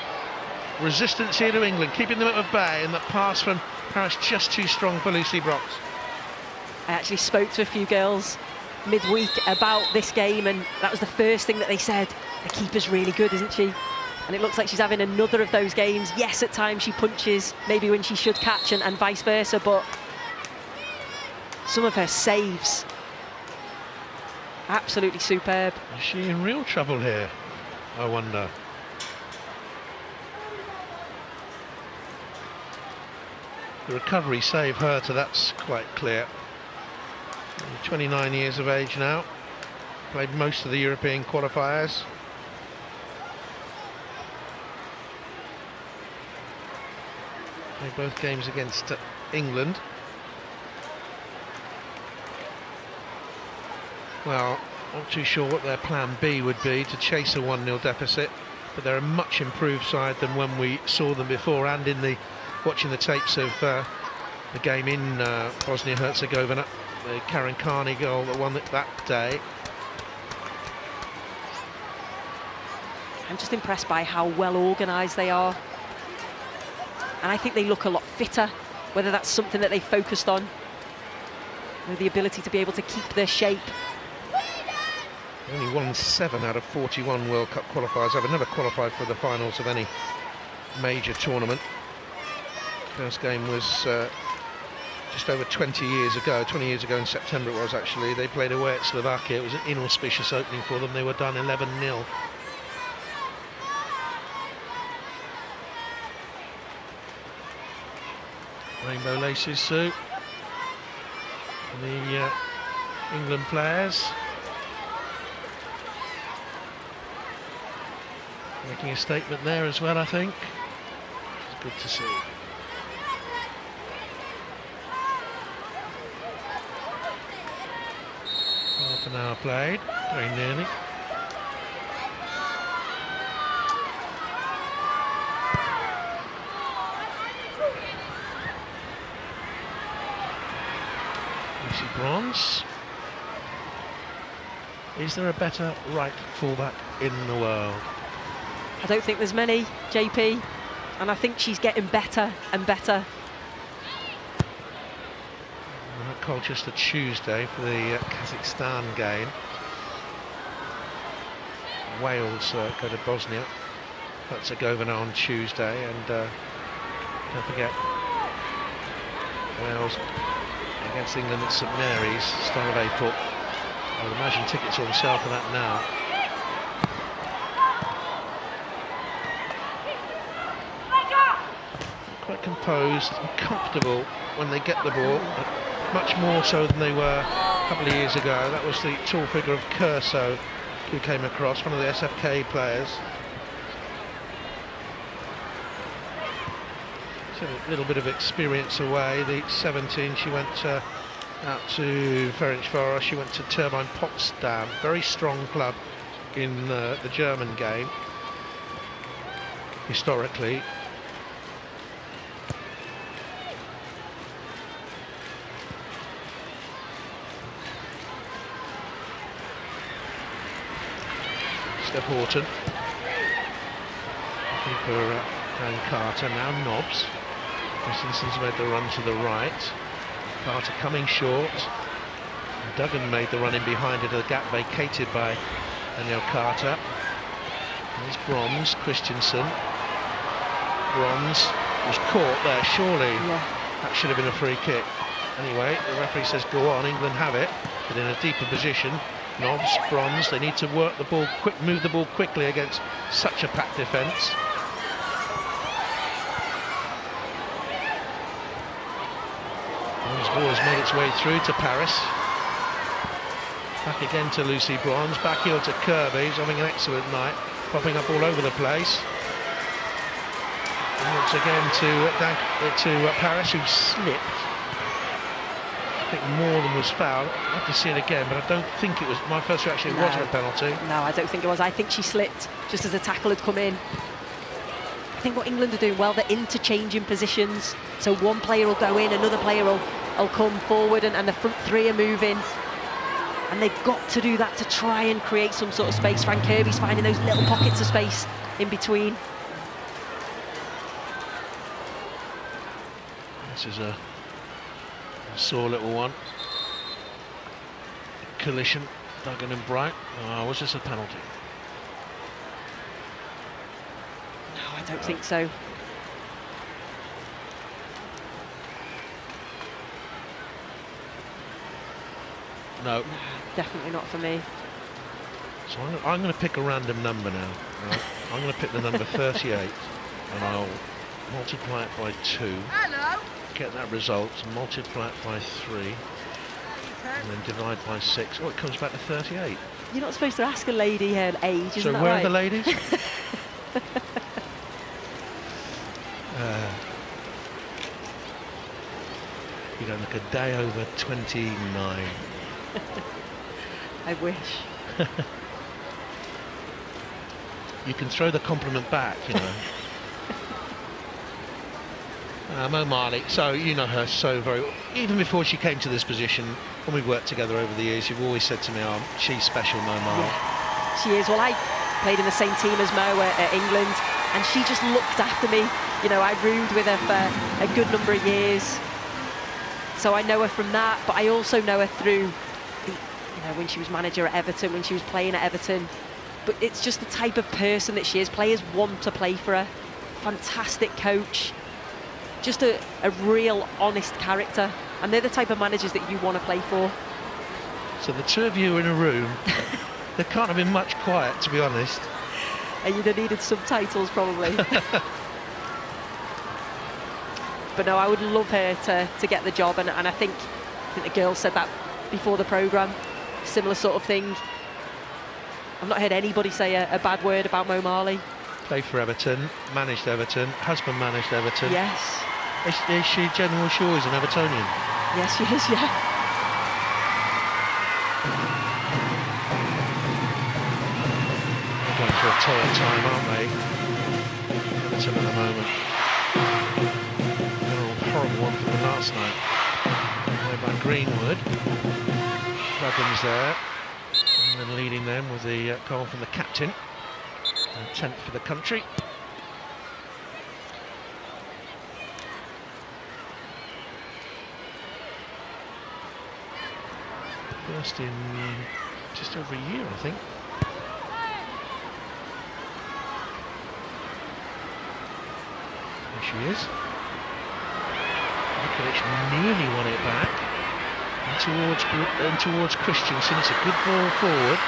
resistance here to England, keeping them at bay, and that pass from Paris just too strong for Lucy Brox. I actually spoke to a few girls midweek about this game, and that was the first thing that they said. The keeper's really good, isn't she? And it looks like she's having another of those games. Yes, at times she punches, maybe when she should catch, and vice versa, but some of her saves, absolutely superb. Is she in real trouble here, I wonder? The recovery saved her, so that's quite clear. 29 years of age now, played most of the European qualifiers. Played both games against England. Well, not too sure what their plan B would be to chase a 1-0 deficit, but they're a much improved side than when we saw them before, and in the watching the tapes of the game in Bosnia and Herzegovina, the Karen Carney goal that won that day. I'm just impressed by how well organised they are, and I think they look a lot fitter, whether that's something that they focused on, with the ability to be able to keep their shape. Only won 7 out of 41 World Cup qualifiers. I've never qualified for the finals of any major tournament. First game was just over 20 years ago in September it was actually. They played away at Slovakia. It was an inauspicious opening for them. They were done 11-0. Rainbow laces, Sue. And the England players making a statement there as well, I think. It's good to see. Half an hour played, very nearly. Lucy Bronze. Is there a better right fullback in the world? I don't think there's many, JP, and I think she's getting better and better. At Colchester Tuesday for the Kazakhstan game. Wales go to Bosnia. Herzegovina on Tuesday, and don't forget Wales against England at St Mary's, start of April. I would imagine tickets are on sale for that now. Quite composed and comfortable when they get the ball, much more so than they were a couple of years ago. That was the tall figure of Curso who came across, one of the SFK players. So a little bit of experience away. The 17, she went out to Ferencváros, she went to Turbine Potsdam, very strong club in the German game historically. Steph Horton looking for Dan Carter, now Nobbs. Christensen's made the run to the right. Carter coming short. Duggan made the run in behind it, a gap vacated by Danielle Carter. There's Bronze, Christensen. Bronze was caught there, surely. Yeah. That should have been a free kick. Anyway, the referee says go on, England have it, but in a deeper position. Nobbs, Bronze, they need to work the ball quick, move the ball quickly against such a packed defence. This ball has made its way through to Paris. Back again to Lucy Bronze. Back heel to Kirby. He's having an excellent night, popping up all over the place. And once again to Paris, who slipped. I think more than was fouled. I have to see it again, but I don't think it was. My first reaction, it wasn't a penalty. No, I don't think it was. I think she slipped just as the tackle had come in. I think what England are doing well, they're interchanging positions. So one player will go in, another player will come forward, and the front three are moving. And they've got to do that to try and create some sort of space. Fran Kirby's finding those little pockets of space in between. This is a sore little one. Collision, Duggan and Bright. Was this a penalty? No, I don't think so. No. Definitely not for me. So I'm going to pick a random number now. Right? I'm going to pick the number 38, and I'll multiply it by 2. Hello. Get that result, multiply it by 3, and then divide by 6. Oh, it comes back to 38. You're not supposed to ask a lady her age, isn't that So where right? are the ladies? You don't look a day over 29. I wish. You can throw the compliment back, you know. Mo Marley, so you know her so very well. Even before she came to this position, when we've worked together over the years, you've always said to me, oh, she's special, Mo Marley. Yeah, she is. Well, I played in the same team as Mo at England, and she just looked after me. You know, I roomed with her for a good number of years. So I know her from that, but I also know her through, when she was manager at Everton, when she was playing at Everton. But it's just the type of person that she is. Players want to play for her. Fantastic coach. Just a real honest character, and they're the type of managers that you want to play for. So the two of you in a room, there can't have been much quiet, to be honest. And you'd have needed subtitles probably. But no, I would love her to get the job, and I think the girls said that before the programme. Similar sort of thing. I've not heard anybody say a bad word about Mo Marley. Played for Everton, managed Everton, husband managed Everton. Yes. Is she General Shaw's an Evertonian? Yes, she is, yeah. They're going for a torrid time, aren't they? Everton at the moment. They're a horrible one from the last night. Played by Greenwood. Duggan's there. And then leading them with the goal from the captain. 10th for the country. First in just over a year, I think. There she is. Nikolic nearly won it back. And towards Christensen. It's a good ball forward.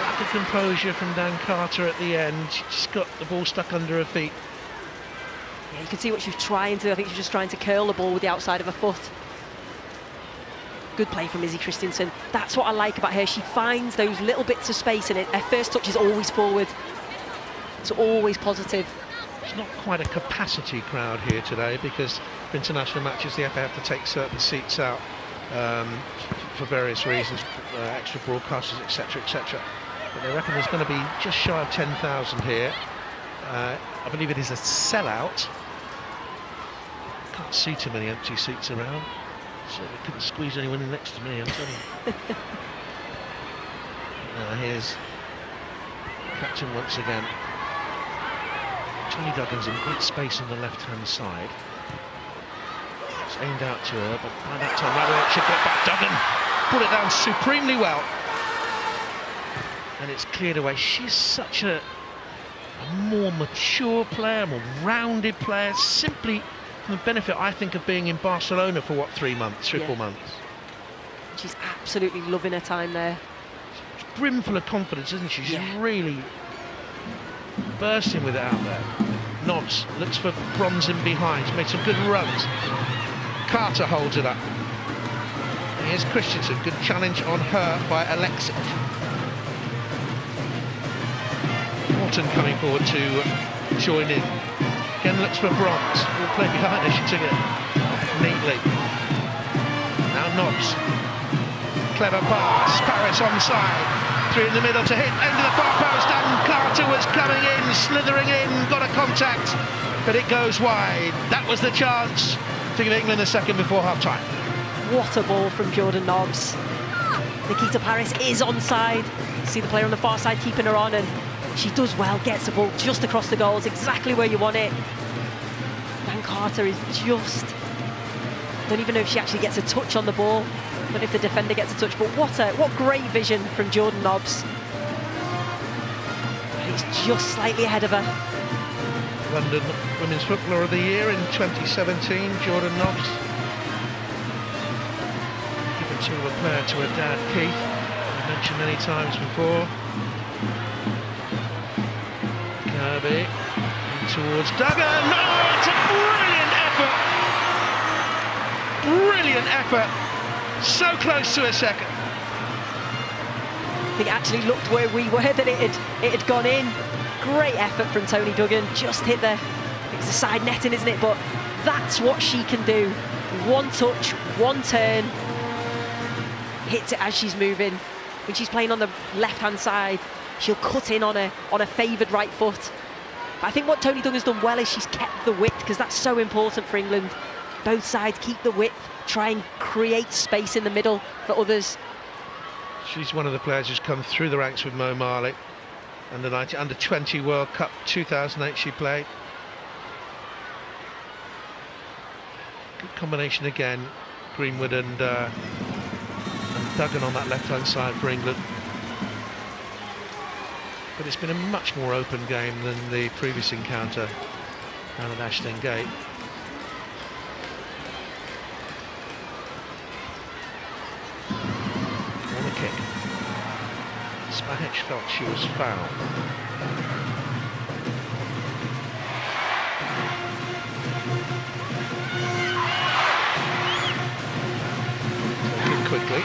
Lack of composure from Dan Carter at the end. She just got the ball stuck under her feet. Yeah, you can see what she's trying to do. I think she's just trying to curl the ball with the outside of her foot. Good play from Izzy Christensen. That's what I like about her. She finds those little bits of space, and her first touch is always forward. It's always positive. It's not quite a capacity crowd here today, because for international matches the FA have to take certain seats out for various reasons, extra broadcasters, etc, etc. But they reckon there's going to be just shy of 10,000 here. I believe it is a sellout. Can't see too many empty seats around, so they couldn't squeeze anyone in next to me, I'm telling you. Here's captain once again. Tony Duggan's in great space on the left-hand side. It's aimed out to her, but by that time, Radowicz should get back. Duggan put it down supremely well. And it's cleared away. She's such a more mature player, more rounded player, simply from the benefit, I think, of being in Barcelona for, what, 3 months, 4 months. She's absolutely loving her time there. She's brimful of confidence, isn't she? She's really bursting with it out there. Nods, looks for Bronze in behind. She's made some good runs. Carter holds it up. Here's Christensen, good challenge on her by Alexic. Morton coming forward to join in. Again looks for Bronze. Will play behind her, she took it neatly. Now Nods. Clever pass, Paris onside. Three in the middle to hit, end of the far post, and Carter was coming in, slithering in, got a contact, but it goes wide. That was the chance to give England a second before half-time. What a ball from Jordan Nobbs. Nikita Paris is onside. See the player on the far side keeping her on, and she does well, gets the ball just across the goals, exactly where you want it. Dan Carter is just... don't even know if she actually gets a touch on the ball. Don't know if the defender gets a touch, but what great vision from Jordan Nobbs. He's just slightly ahead of her. London Women's Footballer of the Year in 2017, Jordan Nobbs. Given to a player to her dad, Keith, I mentioned many times before. Kirby towards Duggan. No, it's a brilliant effort. Brilliant effort. So close to a second. I think it actually looked where we were that it had gone in. Great effort from Tony Duggan. Just hit it was the side netting, isn't it? But that's what she can do. One touch, one turn. Hits it as she's moving. When she's playing on the left-hand side, she'll cut in on a favoured right foot. I think what Tony Duggan's done well is she's kept the width, because that's so important for England. Both sides keep the width, try and create space in the middle for others. She's one of the players who's come through the ranks with Mo Marley. Under 20 World Cup 2008 she played. Good combination again, Greenwood and Duggan on that left-hand side for England. But it's been a much more open game than the previous encounter down at Ashton Gate. Corner kick. Spahic felt she was fouled. Taken quickly.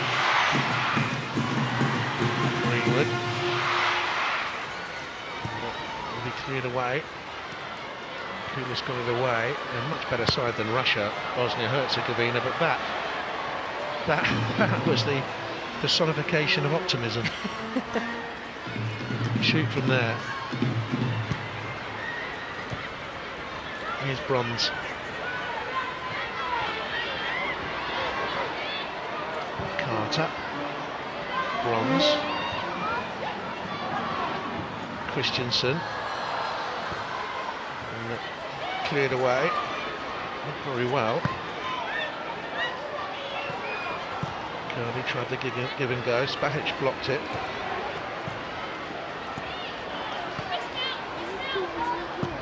Greenwood. Will be cleared away. Kulis got it away. They're a much better side than Russia, Bosnia and Herzegovina, but that was the personification of optimism. Shoot from there. Here's Bronze. Carter. Bronze. Christensen. And cleared away. Not very well. Kirby tried to give and go. Spahic blocked it.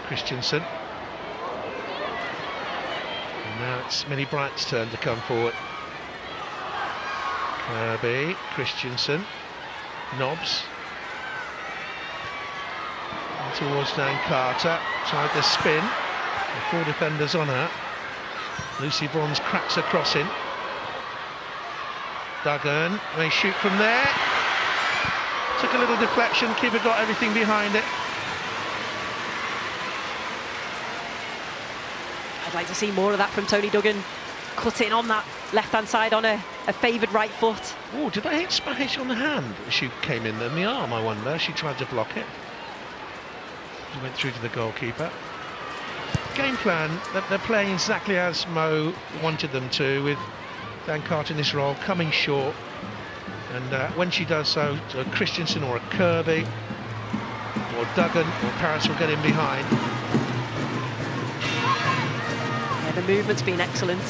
Christensen. And now it's Millie Bright's turn to come forward. Kirby, Christensen, Nobbs. And towards Dan Carter. Tried the spin. The four defenders on her. Lucy Bronze cracks her crossing. Duggan may shoot from there. Took a little deflection, keeper got everything behind it. I'd like to see more of that from Tony Duggan. Cutting on that left-hand side on a favoured right foot. Oh, did they hit Spahic on the hand? She came in the arm, I wonder. She tried to block it. She went through to the goalkeeper. Game plan, they're playing exactly as Mo wanted them to, with Dan Carter in this role, coming short. And when she does so, to a Christensen or a Kirby, or Duggan or Paris will get in behind. Yeah, the movement's been excellent.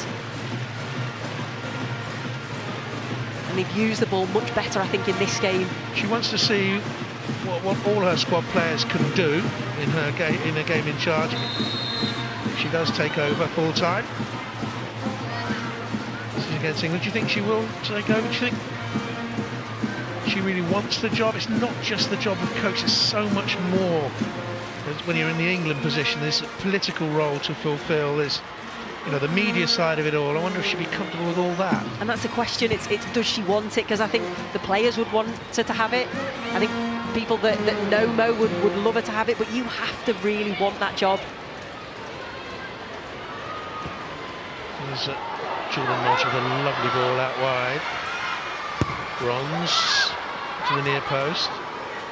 And they've used the ball much better, I think, in this game. She wants to see what all her squad players can do in her in a game in charge. She does take over full time. This is against England. Do you think she will take over? Do you think she really wants the job? It's not just the job of coach, there's so much more when you're in the England position, there's a political role to fulfil. There's, you know, the media side of it all. I wonder if she'd be comfortable with all that. And that's the question. It's does she want it? Because I think the players would want her to have it. I think people that know Mo would love her to have it, but you have to really want that job. There's Jordan Lodge with a lovely ball out wide. Bronze to the near post.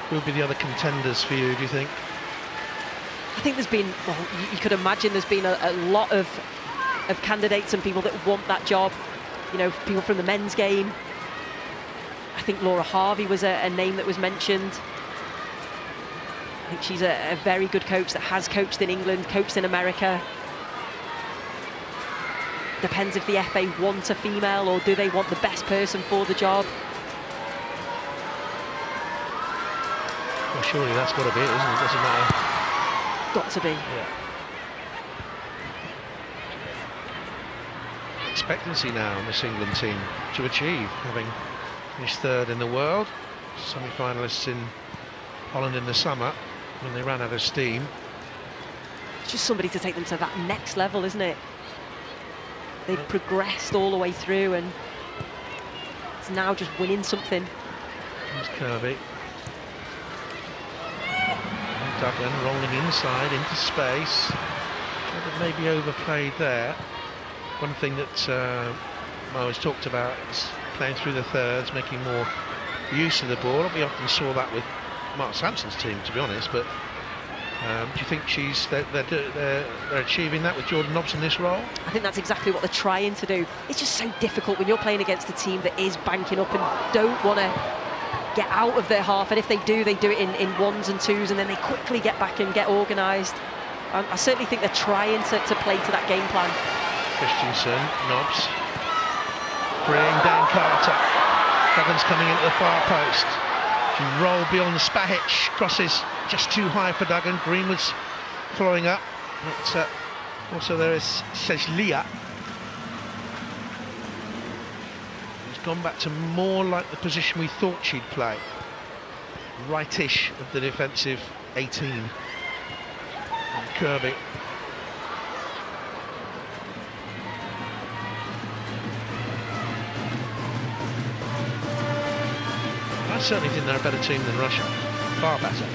Who would be the other contenders for you, do you think? I think there's been, well, you could imagine there's been a lot of candidates and people that want that job. You know, people from the men's game. I think Laura Harvey was a name that was mentioned. I think she's a very good coach that has coached in England, coached in America. Depends if the FA want a female or do they want the best person for the job. Well, surely that's got to be it, isn't it? Doesn't matter. Got to be. Yeah. Expectancy now on this England team to achieve, having finished third in the world, semi-finalists in Holland in the summer when they ran out of steam. It's just somebody to take them to that next level, isn't it? They've progressed all the way through and it's now just winning something. There's Kirby. Duggan rolling inside into space. Maybe overplayed there. One thing that Mo has talked about is playing through the thirds, making more use of the ball. We often saw that with Mark Sampson's team, to be honest, but do you think they're achieving that with Jordan Nobbs in this role? I think that's exactly what they're trying to do. It's just so difficult when you're playing against a team that is banking up and don't want to get out of their half, and if they do it in ones and twos, and then they quickly get back and get organised. I certainly think they're trying to play to that game plan. Christensen, Nobbs, freeing Dan Carter. Duggan's coming into the far post. She rolled beyond Spahic, crosses just too high for Duggan. Greenwood's following up. But, also there is Sejlia. He's gone back to more like the position we thought she'd play. Rightish of the defensive 18. And Kirby. I certainly think they're a better team than Russia. Far better.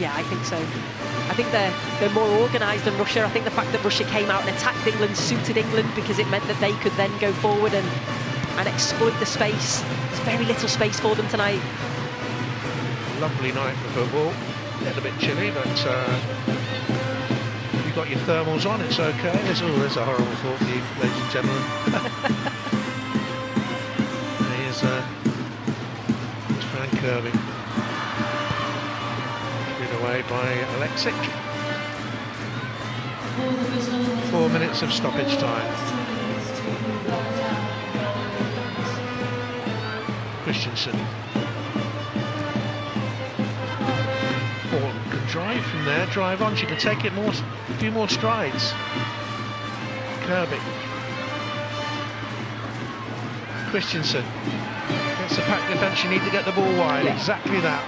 Yeah, I think so. I think they're more organised than Russia. I think the fact that Russia came out and attacked England suited England because it meant that they could then go forward and exploit the space. There's very little space for them tonight. Lovely night for football. A little bit chilly, but if you've got your thermals on, it's okay. There's a horrible thought for you, ladies and gentlemen. Here's Frank Kirby. Given away by Alexic. 4 minutes of stoppage time. Christensen. Horton can drive from there, drive on. She can take it a few more strides. Kirby. Christensen. Against the pack defence, you need to get the ball wide. Yeah. Exactly that.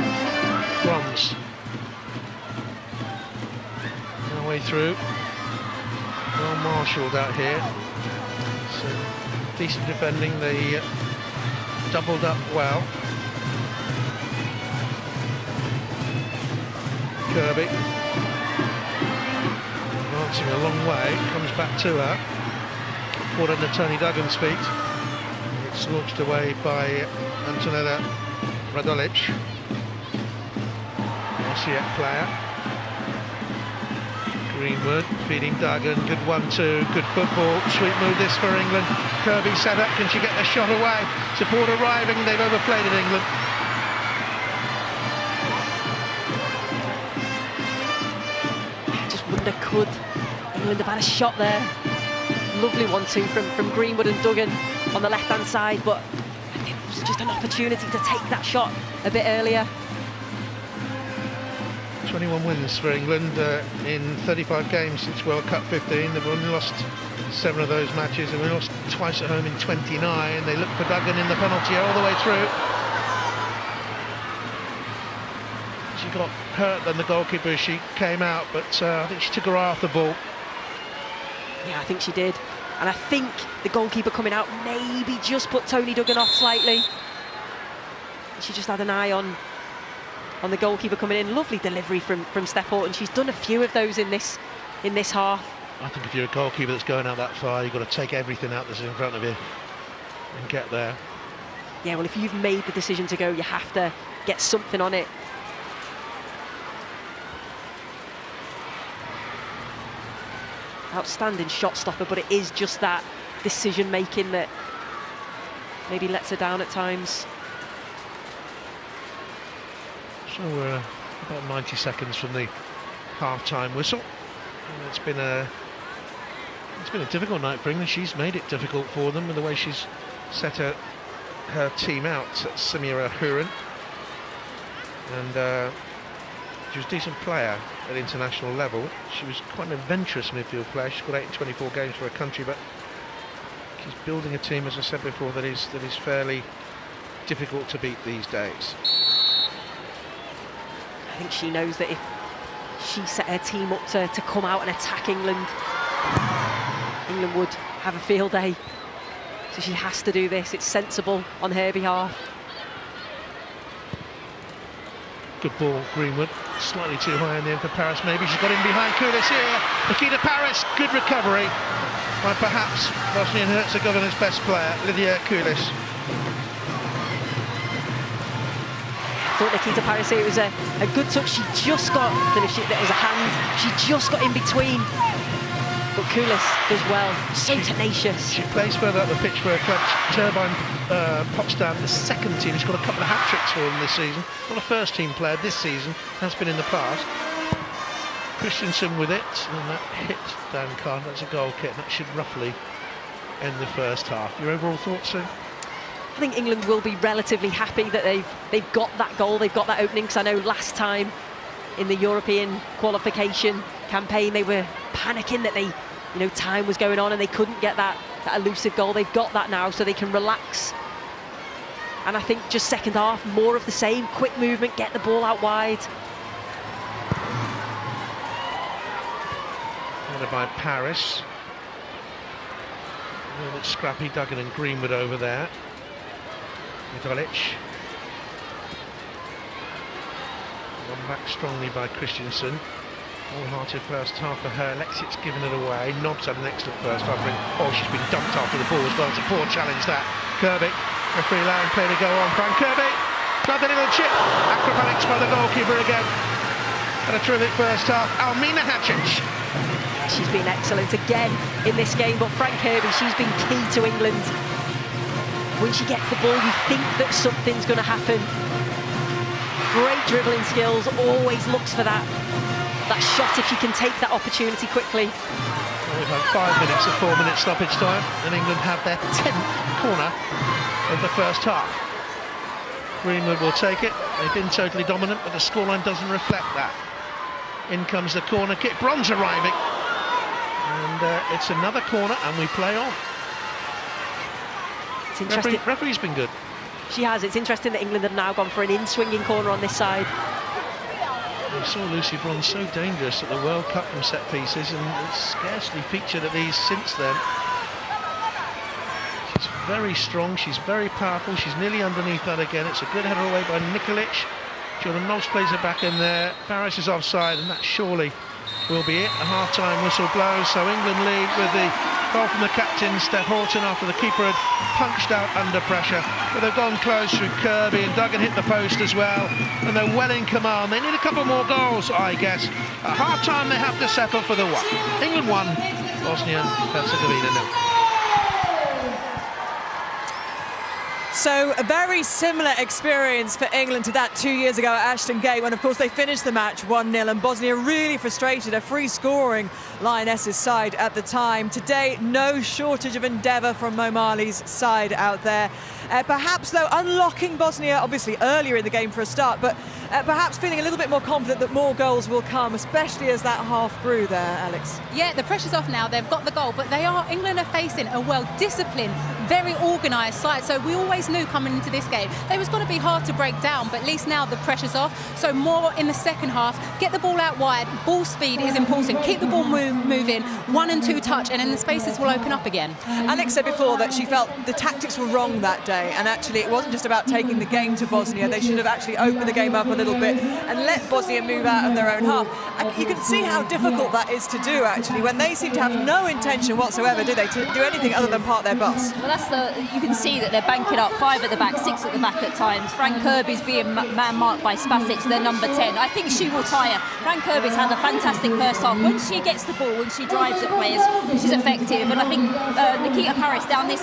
Bronze. No way through. Well marshalled out here. So decent defending. They doubled up well. Kirby. Advancing a long way. Comes back to her. Caught under Tony Duggan's feet. It's launched away by Antonella Radolic. RCF player. Greenwood feeding Duggan. Good 1-2. Good football. Sweet move this for England. Kirby set up. Can she get the shot away? Support arriving. They've overplayed it, England. I just wonder, could England have had a shot there? Lovely 1-2 from Greenwood and Duggan on the left-hand side, but I think it was just an opportunity to take that shot a bit earlier. 21 wins for England in 35 games since World Cup 15. They've only lost 7 of those matches, and we lost twice at home in 29. They look for Duggan in the penalty all the way through. She got hurt than the goalkeeper as she came out, but I think she took her eye off the ball. Yeah, I think she did. And I think the goalkeeper coming out maybe just put Tony Duggan off slightly. She just had an eye on the goalkeeper coming in. Lovely delivery from Steph Horton. She's done a few of those in this half. I think if you're a goalkeeper that's going out that far, you've got to take everything out that's in front of you and get there. Yeah, well, if you've made the decision to go, you have to get something on it. Outstanding shot stopper, but it is just that decision making that maybe lets her down at times. So we're about 90 seconds from the half-time whistle. And it's been a difficult night for England. She's made it difficult for them with the way she's set her team out. Samira Hurin, and she was a decent player at international level. She was quite an adventurous midfield player. She's got 8 in 24 games for her country, but she's building a team, as I said before, that is fairly difficult to beat these days. I think she knows that if she set her team up to come out and attack England, England would have a field day. So she has to do this. It's sensible on her behalf. Good ball, Greenwood. Slightly too high in the end for Paris, maybe. She's got in behind Koulis here. Nikita Paris, good recovery by perhaps Bosnia and Herzegovina's best player, Lydia Koulis. I thought Nikita Paris here, it was a good touch. She just got, I don't know if it was a hand, she just got in between. But Koulis does well, so tenacious. She plays further up the pitch for her club, Turbine Potsdam, the second team. She's got a couple of hat-tricks for them this season. Not a first-team player this season, has been in the past. Christensen with it, and that hit Dan Kahn. That's a goal kick. That should roughly end the first half. Your overall thoughts, Sue? I think England will be relatively happy that they've got that goal, they've got that opening, because I know last time in the European qualification campaign they were panicking that time was going on and they couldn't get that elusive goal. They've got that now, so they can relax. And I think just second half, more of the same, quick movement, get the ball out wide. Headed by Paris. A little bit scrappy, Duggan and Greenwood over there. Dolic. Gone back strongly by Christensen. All-hearted first half for her. Lexit's given it away. Nobbs had an excellent first half. Oh, she's been dumped after the ball as well. It's a poor challenge, that. Kirby, referee allowing play to go on. Frank Kirby, another little chip. Acrobatics by the goalkeeper again. And a terrific first half. Almina Hacic. She's been excellent again in this game, but Frank Kirby, she's been key to England. When she gets the ball, you think that something's going to happen. Great dribbling skills, always looks for that shot if you can take that opportunity quickly. Well, we've had 5 minutes of 4-minute stoppage time, and England have their 10th corner of the first half. Greenwood will take it. They've been totally dominant, but the scoreline doesn't reflect that. In comes the corner kick. Bronze arriving, and it's another corner, and we play on. It's interesting. Referee's been good. She has. It's interesting that England have now gone for an in-swinging corner on this side. We saw Lucy Bronze so dangerous at the World Cup from set pieces, and it's scarcely featured at these since then. She's very strong, she's very powerful, she's nearly underneath that again. It's a good header away by Nikolic. Jordan Nobbs plays it back in there. Paris is offside, and that surely will be it. A half-time whistle blows, so England lead with the goal from the captain, Steph Horton, after the keeper had punched out under pressure. But they've gone close through Kirby, and Duggan hit the post as well. And they're well in command. They need a couple more goals, I guess. At half-time, they have to settle for the 1. England 1, Bosnia and Herzegovina 0. So a very similar experience for England to that 2 years ago at Ashton Gate, when of course they finished the match 1-0, and Bosnia really frustrated a free-scoring Lionesses side at the time. Today, no shortage of endeavour from Mo Marley's side out there. Perhaps, though, unlocking Bosnia, obviously, earlier in the game for a start, but perhaps feeling a little bit more confident that more goals will come, especially as that half grew there, Alex. Yeah, the pressure's off now. They've got the goal, but England are facing a well-disciplined, very organised side. So we always knew coming into this game they was going to be hard to break down, but at least now the pressure's off. So more in the second half, get the ball out wide. Ball speed is important. Keep the ball moving, 1 and 2 touch, and then the spaces will open up again. Alex said before that she felt the tactics were wrong that day, and actually it wasn't just about taking the game to Bosnia. They should have actually opened the game up a little bit and let Bosnia move out of their own half. And you can see how difficult that is to do, actually, when they seem to have no intention whatsoever, do they, to do anything other than park their bus. Well, you can see that they're banking up 5 at the back, 6 at the back at times. Fran Kirby's being man-marked by Spasic, their number 10. I think she will tire. Fran Kirby's had a fantastic first half. When she gets the ball, when she drives at players, she's effective. And I think Nikita Paris down this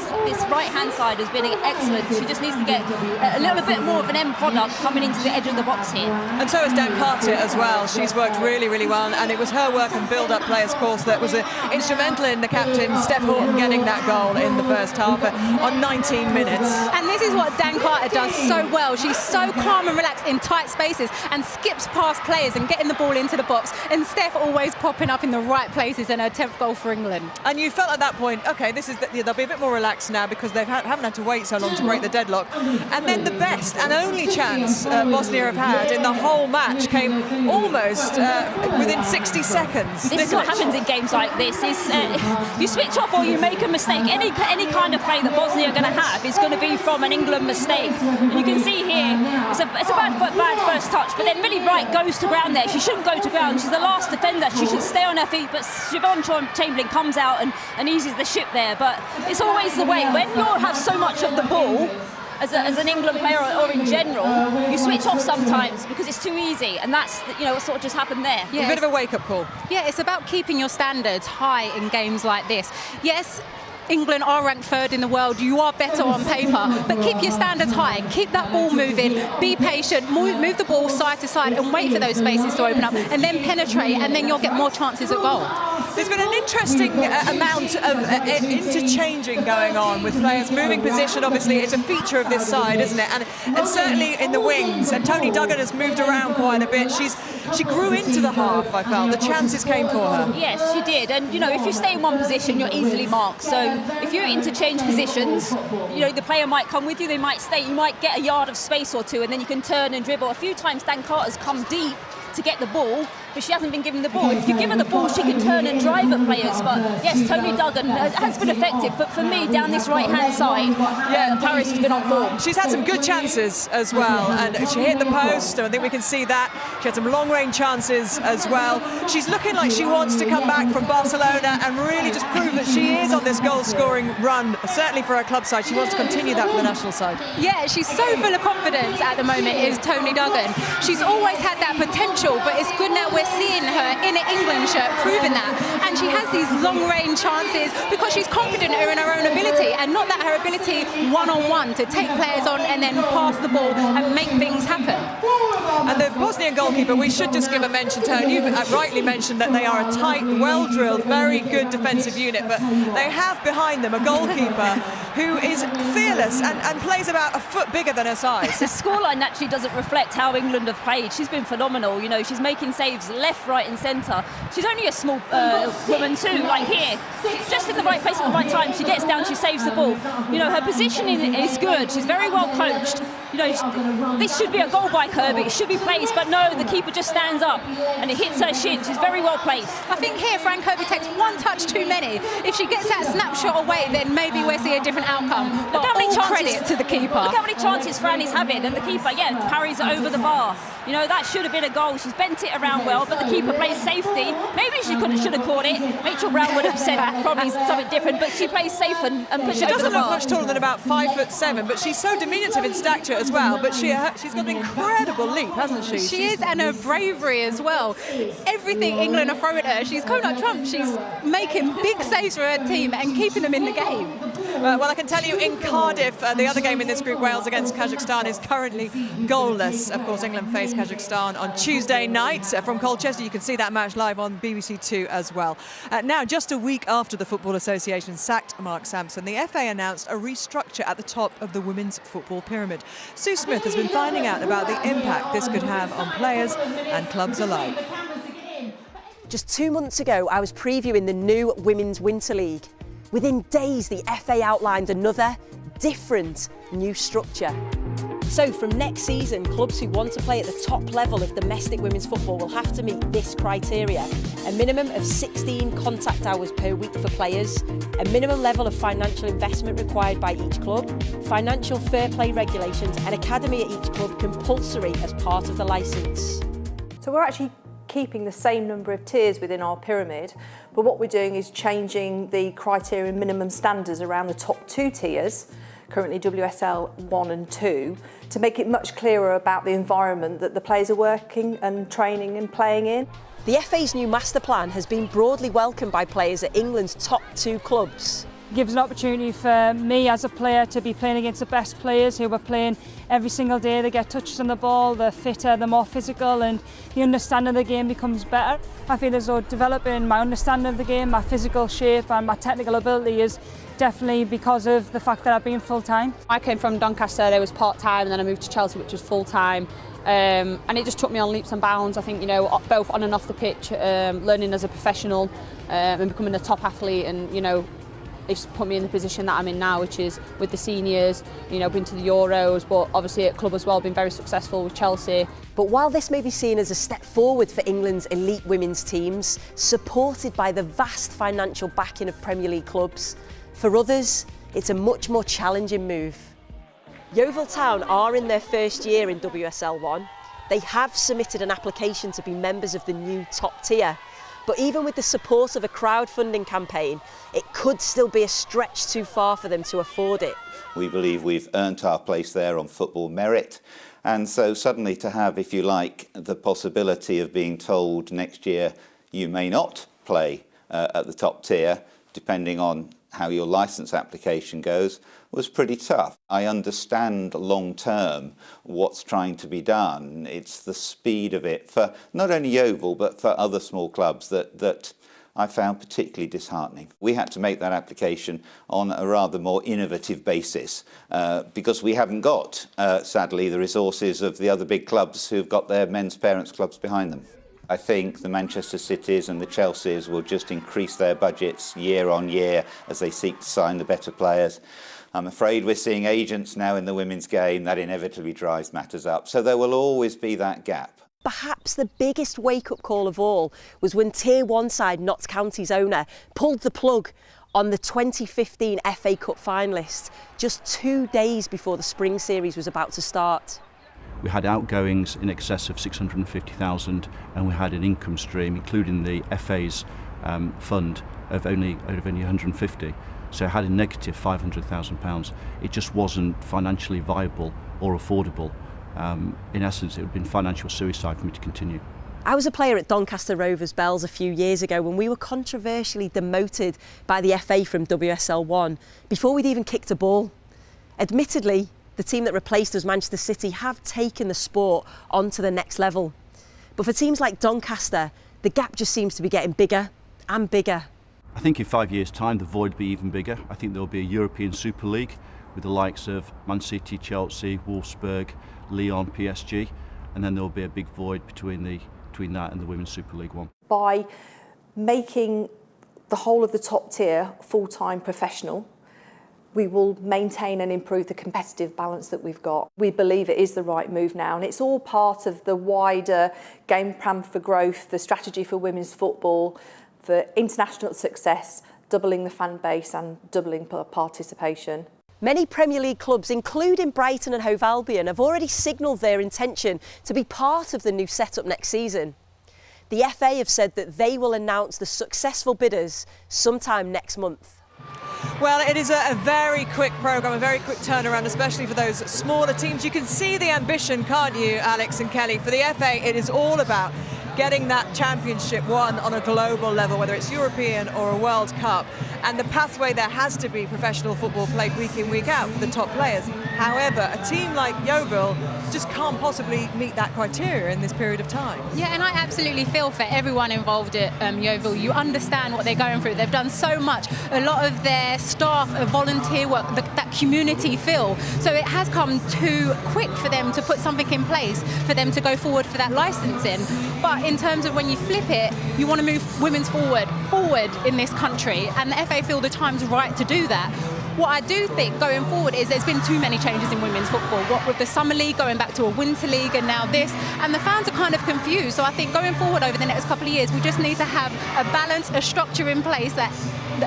right-hand side has been excellent. She just needs to get a little bit more of an end product coming into the edge of the box here. And so has Dan Carter as well. She's worked really, really well, and it was her work and build-up play, of course, that was instrumental in the captain, Steph Horton, getting that goal in the first half on 19 minutes. And this is what Dan Carter does so well. She's so calm and relaxed in tight spaces and skips past players and getting the ball into the box. And Steph always popping up in the right places, and her 10th goal for England. And you felt at that point, OK, they'll be a bit more relaxed now because they haven't had to wait so long to break the deadlock. And then the best and only chance Bosnia have had in the whole match came almost within 60 seconds. This is what happens in games like this. Is you switch off or you make a mistake. Any kind of play that Bosnia are going to have is going to be from an England mistake. And you can see here, it's a bad first touch, but then Millie Bright goes to ground there. She shouldn't go to ground. She's the last defender. She should stay on her feet, but Siobhan Chamberlain comes out and eases the ship there. But it's always the way. When you have so much of the ball, as an England player or in general, you switch off sometimes because it's too easy, and that's what sort of just happened there. Yeah, a bit of a wake-up call. Yeah, it's about keeping your standards high in games like this. Yes, England are ranked 3rd in the world. You are better on paper, but keep your standards high. Keep that ball moving. Be patient. Move the ball side to side and wait for those spaces to open up, and then penetrate, and then you'll get more chances at goal. There's been an interesting amount of interchanging going on with players moving position. Obviously, it's a feature of this side, isn't it? And certainly in the wings. And Tony Duggan has moved around quite a bit. She grew into the half, I felt. The chances came for her. Yes, she did. And, if you stay in one position, you're easily marked. So if you interchange positions, the player might come with you, they might stay. You might get a yard of space or two, and then you can turn and dribble. A few times Dan Carter's come deep to get the ball, but she hasn't been given the ball. If you give her the ball, she can turn and drive at players. But yes, Tony Duggan has been effective. But for me, down this right-hand side, Paris has been on form. She's had some good chances as well, and she hit the post. I think we can see that. She had some long-range chances as well. She's looking like she wants to come back from Barcelona and really just prove that she is on this goal-scoring run. Certainly for her club side, she wants to continue that for the national side. Yeah, she's so full of confidence at the moment, is Tony Duggan. She's always had that potential, but it's good now we're seeing her in an England shirt proving that. And she has these long-range chances because she's confident in her own ability, and not that her ability one-on-one to take players on and then pass the ball and make things happen. And the Bosnian goalkeeper, we should just give a mention to her. You've rightly mentioned that they are a tight, well-drilled, very good defensive unit, but they have behind them a goalkeeper who is fearless and plays about a foot bigger than her size. The scoreline actually doesn't reflect how England have played. She's been phenomenal. She's making saves left, right and centre. She's only a small woman too, like here. Just in the right place at the right time. She gets down, she saves the ball. Her positioning is good. She's very well coached. This should be a goal by Kirby. It should be placed, but no, the keeper just stands up and it hits her shin. She's very well placed. I think here Fran Kirby takes one touch too many. If she gets that snapshot away, then maybe we'll see a different outcome. Look how many chances, credit to the keeper. Look how many chances Fran is having, and the keeper, parries it over the bar. That should have been a goal. She's bent it around well, but the keeper plays safety. Maybe she should have caught it. Rachel Brown would have said probably something different, but she plays safe and pushes it over the bar. She doesn't look much taller than about 5'7", but she's so diminutive in stature as well. But she's got an incredible leap, hasn't she? She is, and her bravery as well. Everything England are throwing at her, she's coming like Trump. She's making big saves for her team and keeping them in the game. Well, I can tell you in Cardiff Cardiff, the other game in this group, Wales against Kazakhstan, is currently goalless. Of course, England face Kazakhstan on Tuesday night from Colchester. You can see that match live on BBC Two as well. Now, just a week after the Football Association sacked Mark Sampson, the FA announced a restructure at the top of the women's football pyramid. Sue Smith has been finding out about the impact this could have on players and clubs alike. Just 2 months ago, I was previewing the new Women's Winter League. Within days, the FA outlined another, different, new structure. So from next season, clubs who want to play at the top level of domestic women's football will have to meet this criteria: a minimum of 16 contact hours per week for players, a minimum level of financial investment required by each club, financial fair play regulations, an academy at each club compulsory as part of the licence. So we're actually keeping the same number of tiers within our pyramid, but what we're doing is changing the criteria minimum standards around the top 2 tiers, currently WSL 1 and 2, to make it much clearer about the environment that the players are working and training and playing in. The FA's new master plan has been broadly welcomed by players at England's top 2 clubs. It gives an opportunity for me as a player to be playing against the best players who are playing every single day. They get touches on the ball, they're fitter, they're more physical, and the understanding of the game becomes better. I feel as though developing my understanding of the game, my physical shape and my technical ability is definitely because of the fact that I've been full-time. I came from Doncaster, there was part-time, and then I moved to Chelsea, which was full-time. And it just took me on leaps and bounds, I think, you know, both on and off the pitch, learning as a professional and becoming a top athlete, and, you know, it's put me in the position that I'm in now, which is with the seniors, you know, been to the Euros, but obviously at club as well, been very successful with Chelsea. But while this may be seen as a step forward for England's elite women's teams, supported by the vast financial backing of Premier League clubs, for others, it's a much more challenging move. Yeovil Town are in their first year in WSL 1. They have submitted an application to be members of the new top tier. But even with the support of a crowdfunding campaign, it could still be a stretch too far for them to afford it. We believe we've earned our place there on football merit. And so suddenly to have, if you like, the possibility of being told next year you may not play at the top tier, depending on how your licence application goes, was pretty tough. I understand long term what's trying to be done. It's the speed of it for not only Yeovil but for other small clubs that I found particularly disheartening. We had to make that application on a rather more innovative basis because we haven't got, sadly, the resources of the other big clubs who've got their men's parents' clubs behind them. I think the Manchester Cities and the Chelseas will just increase their budgets year on year as they seek to sign the better players. I'm afraid we're seeing agents now in the women's game. That inevitably drives matters up. So there will always be that gap. Perhaps the biggest wake-up call of all was when Tier 1 side Notts County's owner pulled the plug on the 2015 FA Cup finalists just 2 days before the spring series was about to start. We had outgoings in excess of 650,000 and we had an income stream, including the FA's fund, of only 150. So it had a negative £500,000. It just wasn't financially viable or affordable. In essence, it would have been financial suicide for me to continue. I was a player at Doncaster Rovers Bells a few years ago when we were controversially demoted by the FA from WSL 1 before we'd even kicked a ball. Admittedly, the team that replaced us, Manchester City, have taken the sport onto the next level. But for teams like Doncaster, the gap just seems to be getting bigger and bigger. I think in 5 years' time the void will be even bigger. I think there will be a European Super League with the likes of Man City, Chelsea, Wolfsburg, Lyon, PSG, and then there will be a big void between that and the Women's Super League 1. By making the whole of the top tier full-time professional, we will maintain and improve the competitive balance that we've got. We believe it is the right move now, and it's all part of the wider game plan for growth, the strategy for women's football, for international success, doubling the fan base and doubling participation. Many Premier League clubs, including Brighton and Hove Albion, have already signalled their intention to be part of the new setup next season. The FA have said that they will announce the successful bidders sometime next month. Well, it is a very quick programme, a very quick turnaround, especially for those smaller teams. You can see the ambition, can't you, Alex and Kelly? For the FA, it is all about getting that championship won on a global level, whether it's European or a World Cup, and the pathway there has to be professional football played week in, week out for the top players. However, a team like Yeovil just can't possibly meet that criteria in this period of time. Yeah, and I absolutely feel for everyone involved at Yeovil. You understand what they're going through. They've done so much. A lot of their staff volunteer work, that community feel. So it has come too quick for them to put something in place for them to go forward for that licensing. But in terms of when you flip it, you want to move women's forward in this country, and the FA feel the time's right to do that. What I do think going forward is there's been too many changes in women's football. What with the Summer League going back to a Winter League and now this, and the fans are kind of confused. So I think going forward over the next couple of years, we just need to have a balance, a structure in place that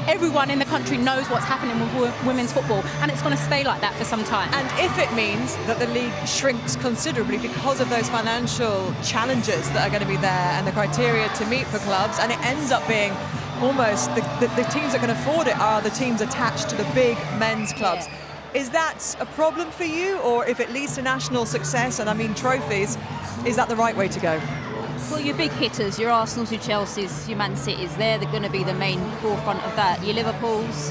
everyone in the country knows what's happening with women's football, and it's going to stay like that for some time. And if it means that the league shrinks considerably because of those financial challenges that are going to be there and the criteria to meet for clubs, and it ends up being almost the teams that can afford it are the teams attached to the big men's clubs. Yeah. Is that a problem for you, or if it leads to national success, and I mean trophies, is that the right way to go? Well, your big hitters, your Arsenals, your Chelseas, your Man Cities, they're going to be the main forefront of that. Your Liverpools,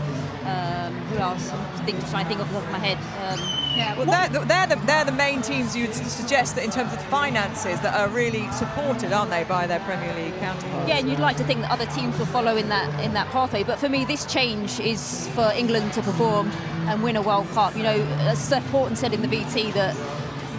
who else? I'm trying to think off the top of my head. Yeah, well, they're the main teams you'd suggest that in terms of finances that are really supported, aren't they, by their Premier League counterparts? Yeah, and you'd like to think that other teams will follow in that pathway. But for me, this change is for England to perform and win a World Cup. You know, as Steph Horton said in the VT, that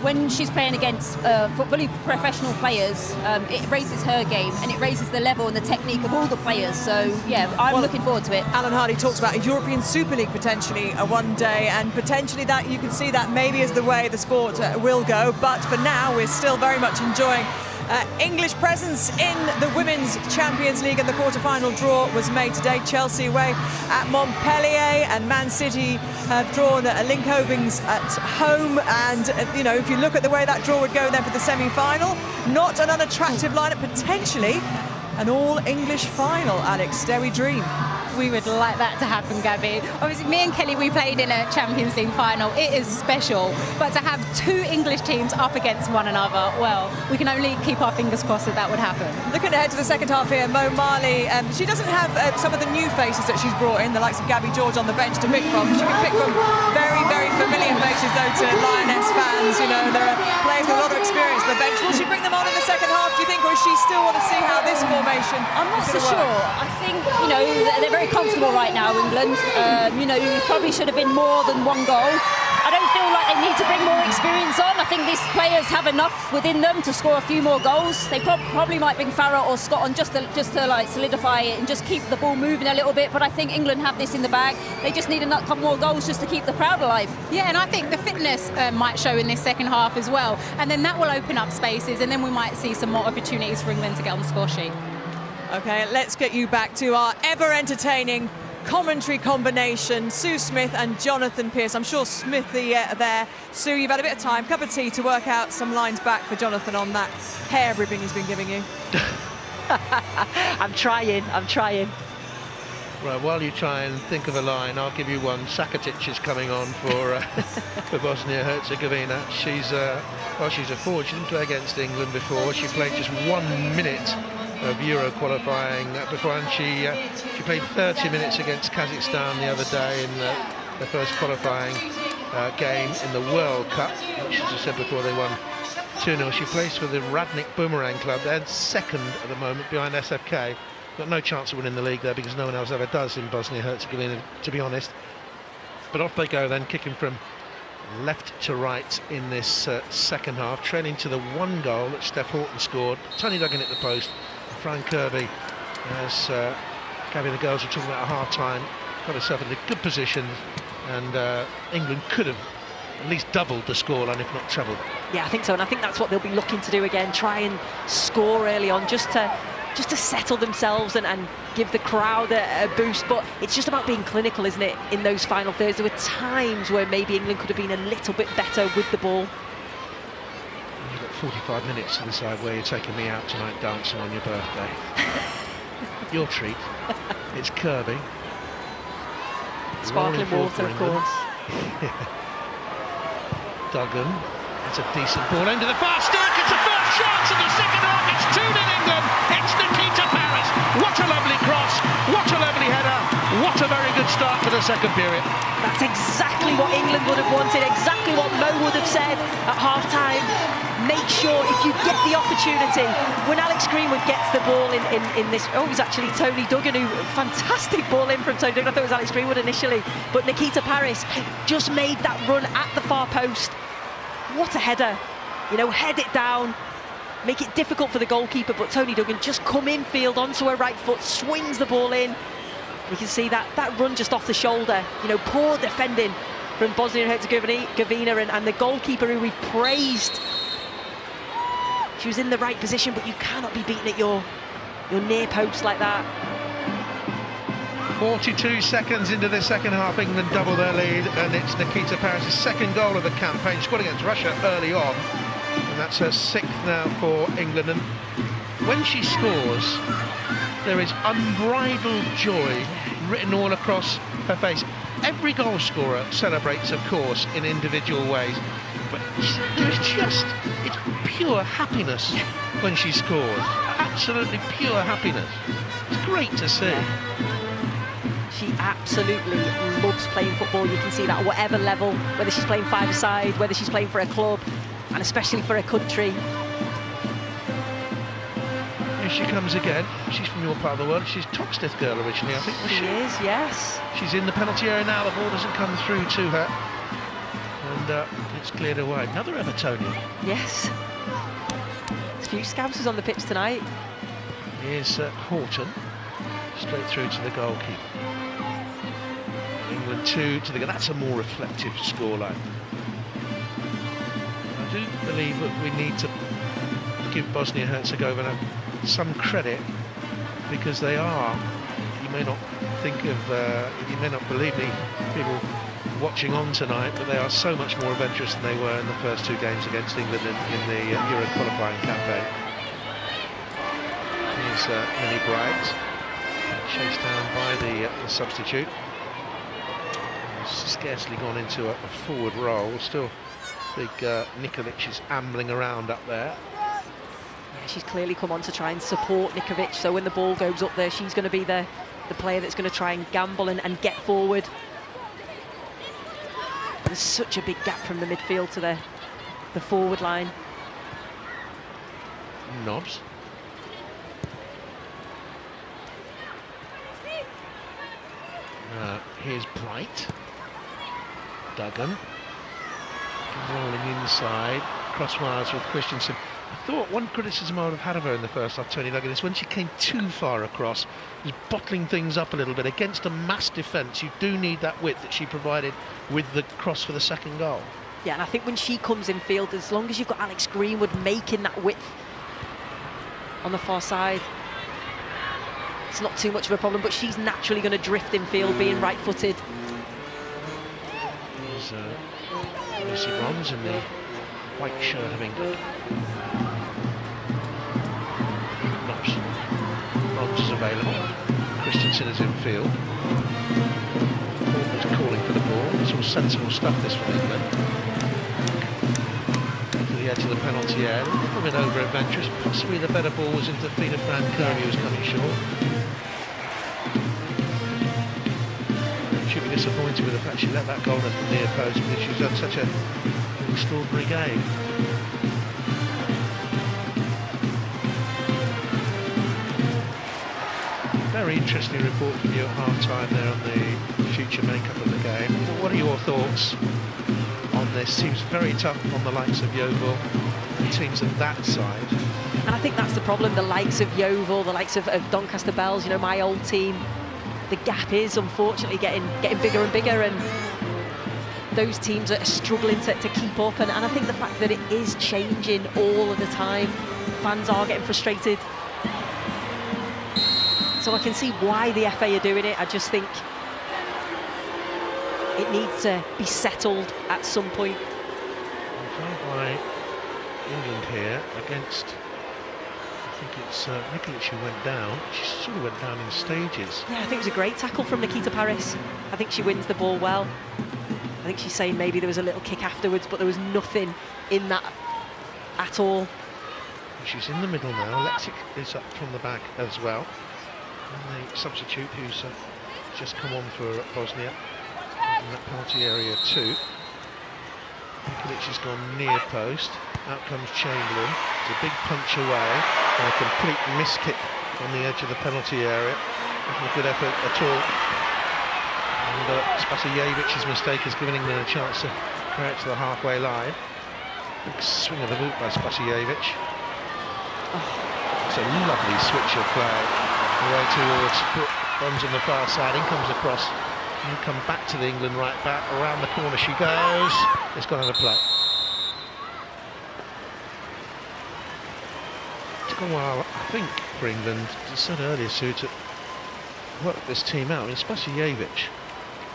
when she's playing against fully professional players, it raises her game and it raises the level and the technique of all the players. So, yeah, I'm looking forward to it. Alan Hardy talks about a European Super League potentially one day, and potentially that you can see that maybe is the way the sport will go. But for now, we're still very much enjoying English presence in the Women's Champions League, and the quarter-final draw was made today. Chelsea away at Montpellier, and Man City have drawn Linköping's at home. And you know, if you look at the way that draw would go then for the semi-final, not an unattractive lineup, potentially an all-English final. Alex, dare we dream? We would like that to happen, Gabby. Obviously, me and Kelly, we played in a Champions League final. It is special. But to have two English teams up against one another, well, we can only keep our fingers crossed that would happen. Looking ahead to the second half here, Mo Marley, she doesn't have some of the new faces that she's brought in, the likes of Gabby George on the bench to pick from. She can pick from very, very familiar faces, though, to Lioness fans. You know, there are players with a lot of experience on the bench. Will she bring them on in the second half, do you think, or does she still want to see how this formation I'm not so sure. I think, you know, they're very comfortable right now, England. You know, you probably should have been more than one goal. I don't feel like they need to bring more experience on. I think these players have enough within them to score a few more goals. They probably might bring Farrell or Scott on just to like solidify it and just keep the ball moving a little bit. But I think England have this in the bag. They just need a couple more goals just to keep the crowd alive. Yeah, and I think the fitness might show in this second half as well. And then that will open up spaces, and then we might see some more opportunities for England to get on the score sheet. OK, let's get you back to our ever-entertaining commentary combination, Sue Smith and Jonathan Pearce. I'm sure Smithy there. Sue, you've had a bit of time, cup of tea to work out some lines back for Jonathan on that hair ribbing he's been giving you. I'm trying. Right, while you try and think of a line, I'll give you one. Sakatic is coming on for Bosnia and Herzegovina. She's a forward. She didn't play against England before. She played just 1 minute of Euro qualifying before, and she played 30 minutes against Kazakhstan the other day in the first qualifying game in the World Cup, which, as I said before, they won 2-0. She plays for the Radnik Boomerang Club. They're second at the moment behind SFK. Got no chance of winning the league there because no one else ever does in Bosnia and Herzegovina, to be honest. But off they go then, kicking from left to right in this second half, trailing to the one goal that Steph Horton scored. Tony Duggan at the post. Fran Kirby, as Gabby and the girls were talking about at half-time, got herself in a good position, and England could have at least doubled the scoreline, if not trebled. Yeah, I think so, and I think that's what they'll be looking to do again, try and score early on, just to settle themselves and give the crowd a boost. But it's just about being clinical, isn't it, in those final thirds? There were times where maybe England could have been a little bit better with the ball. You've got 45 minutes to decide where you're taking me out tonight dancing on your birthday. Your treat. It's Kirby. Sparkling water, of course. Duggan. It's a decent ball into the far stack. It's a first chance of the second half. It's 2-0 England. second period. That's exactly what England would have wanted, exactly what Mo would have said at half-time. Make sure, if you get the opportunity, when Alex Greenwood gets the ball in this, oh, it was actually Tony Duggan, who, fantastic ball in from Tony Duggan. I thought it was Alex Greenwood initially, but Nikita Paris just made that run at the far post. What a header, you know, head it down, make it difficult for the goalkeeper, but Tony Duggan just come infield onto her right foot, swings the ball in. You can see that run just off the shoulder, you know, poor defending from Bosnia and Herzegovina, and the goalkeeper who we've praised. She was in the right position, but you cannot be beaten at your near post like that. 42 seconds into the second half, England double their lead, and it's Nikita Paris' second goal of the campaign. She scored against Russia early on, and that's her 6th now for England. And when she scores, there is unbridled joy written all across her face. Every goal scorer celebrates, of course, in individual ways, but there's just, it's pure happiness when she scores. Absolutely pure happiness. It's great to see. She absolutely loves playing football. You can see that at whatever level, whether she's playing five-a-side, whether she's playing for a club, and especially for a country. Here she comes again. She's from your part of the world. She's Toxteth girl originally, I think. She is, yes. She's in the penalty area now. The ball doesn't come through to her, and it's cleared away. Another Evertonian. Yes. There's a few Scousers on the pitch tonight. Here's Horton, straight through to the goalkeeper. England 2 to the goal. That's a more reflective scoreline. I do believe that we need to give Bosnia and Herzegovina some credit, because they are, you may not think of, you may not believe me, people watching on tonight, but they are so much more adventurous than they were in the first 2 games against England in the Euro qualifying campaign. Here's Minnie Bright, chased down by the substitute. Scarcely gone into a forward role. Still, big Nikolic is ambling around up there. Yeah, she's clearly come on to try and support Nikovic, so when the ball goes up there, she's going to be the player that's going to try and gamble and get forward. But there's such a big gap from the midfield to the forward line. Nobbs. Here's Bright. Duggan. Rolling inside. Crosswise with Christensen. I thought one criticism I would have had of her in the first half, Tony Duggan, is when she came too far across, was bottling things up a little bit. Against a mass defence, you do need that width that she provided with the cross for the second goal. Yeah, and I think when she comes in field, as long as you've got Alex Greenwood making that width on the far side, it's not too much of a problem, but she's naturally going to drift in field, being right-footed. There's Lucy Bronze in the white shirt of England. Bronze is available. Christensen is in field. Portman's calling for the ball. It's all sensible stuff, this from England. To the edge of the penalty area. A little bit over adventurous. Possibly the better ball was into the feet of Franconi, who was coming short. She'll be disappointed with the fact she let that goal at the near post, because she's done such an extraordinary game. Very interesting report from you at half-time there on the future makeup of the game. What are your thoughts on this? Seems very tough on the likes of Yeovil and teams of that side. And I think that's the problem, the likes of Yeovil, the likes of Doncaster Bells, you know, my old team. The gap is unfortunately getting bigger and bigger, and those teams are struggling to keep up, and I think the fact that it is changing all of the time, fans are getting frustrated. So I can see why the FA are doing it. I just think it needs to be settled at some point. By England here against, I think it's Nikolic who went down. She sort of went down in stages. Yeah, I think it was a great tackle from Nikita Paris. I think she wins the ball well. I think she's saying maybe there was a little kick afterwards, but there was nothing in that at all. She's in the middle now. Lexic is up from the back as well. And the substitute who's just come on for Bosnia. in that penalty area too. Nikolic has gone near post. Out comes Chamberlain. It's a big punch away. And a complete miss kick on the edge of the penalty area. Not a good effort at all. And Spasijevic's mistake has given England a chance to carry it to the halfway line. Big swing of the boot by Spasijevic. It's a lovely switch of play. Away towards runs on the far side. In comes across. And come back to the England right back. Around the corner she goes. It's gone out of play. It took a while, I think, for England. As I said earlier, Sue, to work this team out. I mean, Spasijevic,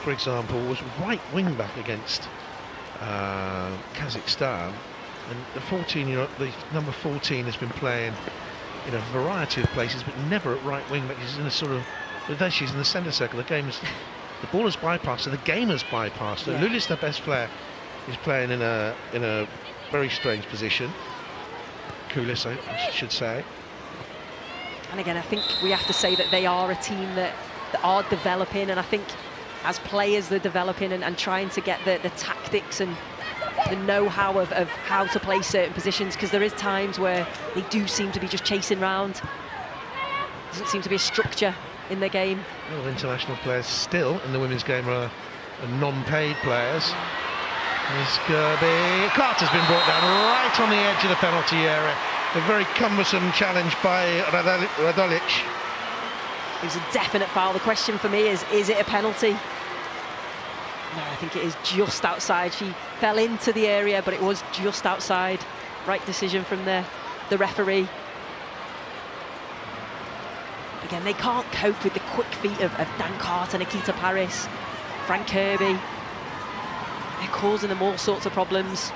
for example, was right wing back against Kazakhstan, and the number 14 has been playing in a variety of places, but never at right wing back. She's in a sort of, there she's in the centre circle. The ball has bypassed her, the game has bypassed her. Yeah. Lulis, their best player, is playing in a very strange position. Kulis, I should say. And again, I think we have to say that they are a team that are developing, and I think as players they're developing and trying to get the tactics and the know-how of how to play certain positions, because there is times where they do seem to be just chasing round. Doesn't seem to be a structure in their game. Well, international players still in the women's game are non-paid players. There's Gerby. Carter's been brought down right on the edge of the penalty area. A very cumbersome challenge by Radolic. It was a definite foul. The question for me is it a penalty? No, I think it is just outside. She fell into the area, but it was just outside. Right decision from the referee. Again, they can't cope with the quick feet of Dan Carter, Nikita Paris, Frank Kirby. They're causing them all sorts of problems.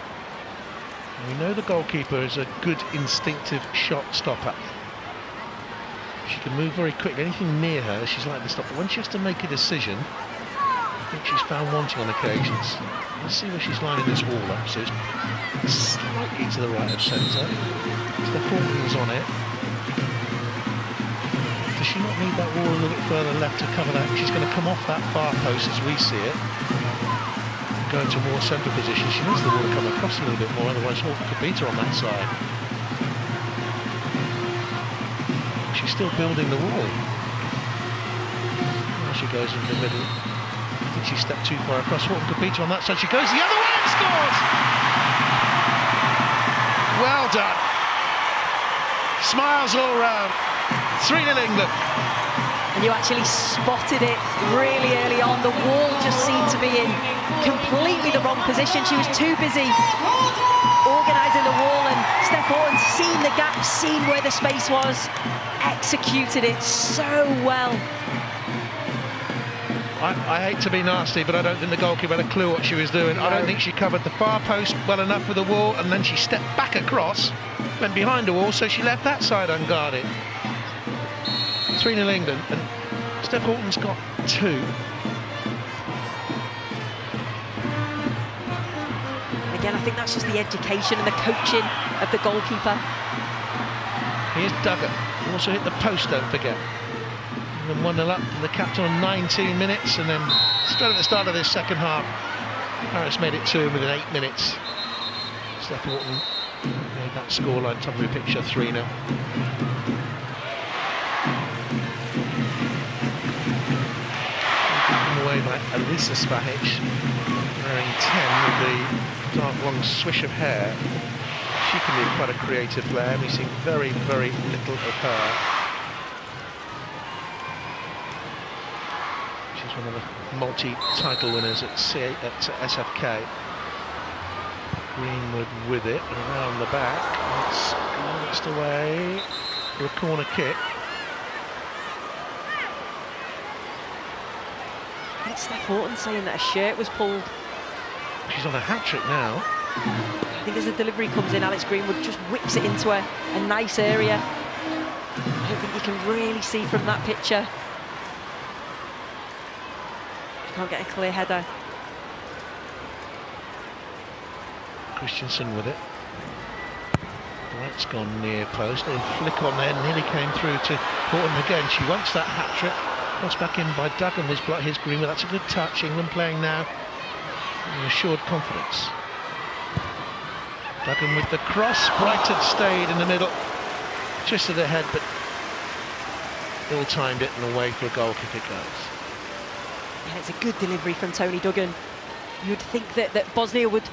We know the goalkeeper is a good instinctive shot stopper. She can move very quickly. Anything near her, she's likely to stop. But when she has to make a decision, I think she's found wanting on occasions. Let's see where she's lining this wall up. So it's slightly to the right of centre. Steph Horton's on it. Does she not need that wall a little bit further left to cover that? She's going to come off that far post as we see it. Go into a more central position. She needs the wall to come across a little bit more, otherwise Horton could beat her on that side. She's still building the wall. There she goes into the middle. I think she stepped too far across. Horton could beat her on that side. She goes the other way and scores! Well done. Smiles all round. 3-0 England. And you actually spotted it really early on. The wall just seemed to be in completely the wrong position. She was too busy organising the wall, and Steph Horton seen the gap, seen where the space was, executed it so well. I hate to be nasty, but I don't think the goalkeeper had a clue what she was doing. No. I don't think she covered the far post well enough with the wall, and then she stepped back across, went behind the wall, so she left that side unguarded. 3-0 England, and Steph Horton's got 2. Again, I think that's just the education and the coaching of the goalkeeper. Here's Duggan, who also hit the post, don't forget. And then 1-0 up, the captain on 19 minutes, and then straight at the start of this second half, Paris made it 2 within 8 minutes. Steph Horton made that scoreline top of the picture, 3-0. Away by Elisa Spahic, wearing 10 with the dark long swish of hair. She can be quite a creative player. We've seen very, very little of her. She's one of the multi-title winners at SFK. Greenwood with it around the back. It's glanced away for a corner kick. I think Steph Horton saying that a shirt was pulled. She's on a hat-trick now. I think as the delivery comes in, Alex Greenwood just whips it into a nice area. I don't think you can really see from that picture. She can't get a clear header. Christensen with it. That's gone near post. A flick on there, nearly came through to Horton again. She wants that hat-trick. Crossed back in by Duggan, his Greenwood. That's a good touch. England playing now Assured confidence. Duggan with the cross. Brighton stayed in the middle. Twisted their head, but ill-timed it and away for a goal kick it goes. Yeah, it's a good delivery from Tony Duggan. You'd think that Bosnia would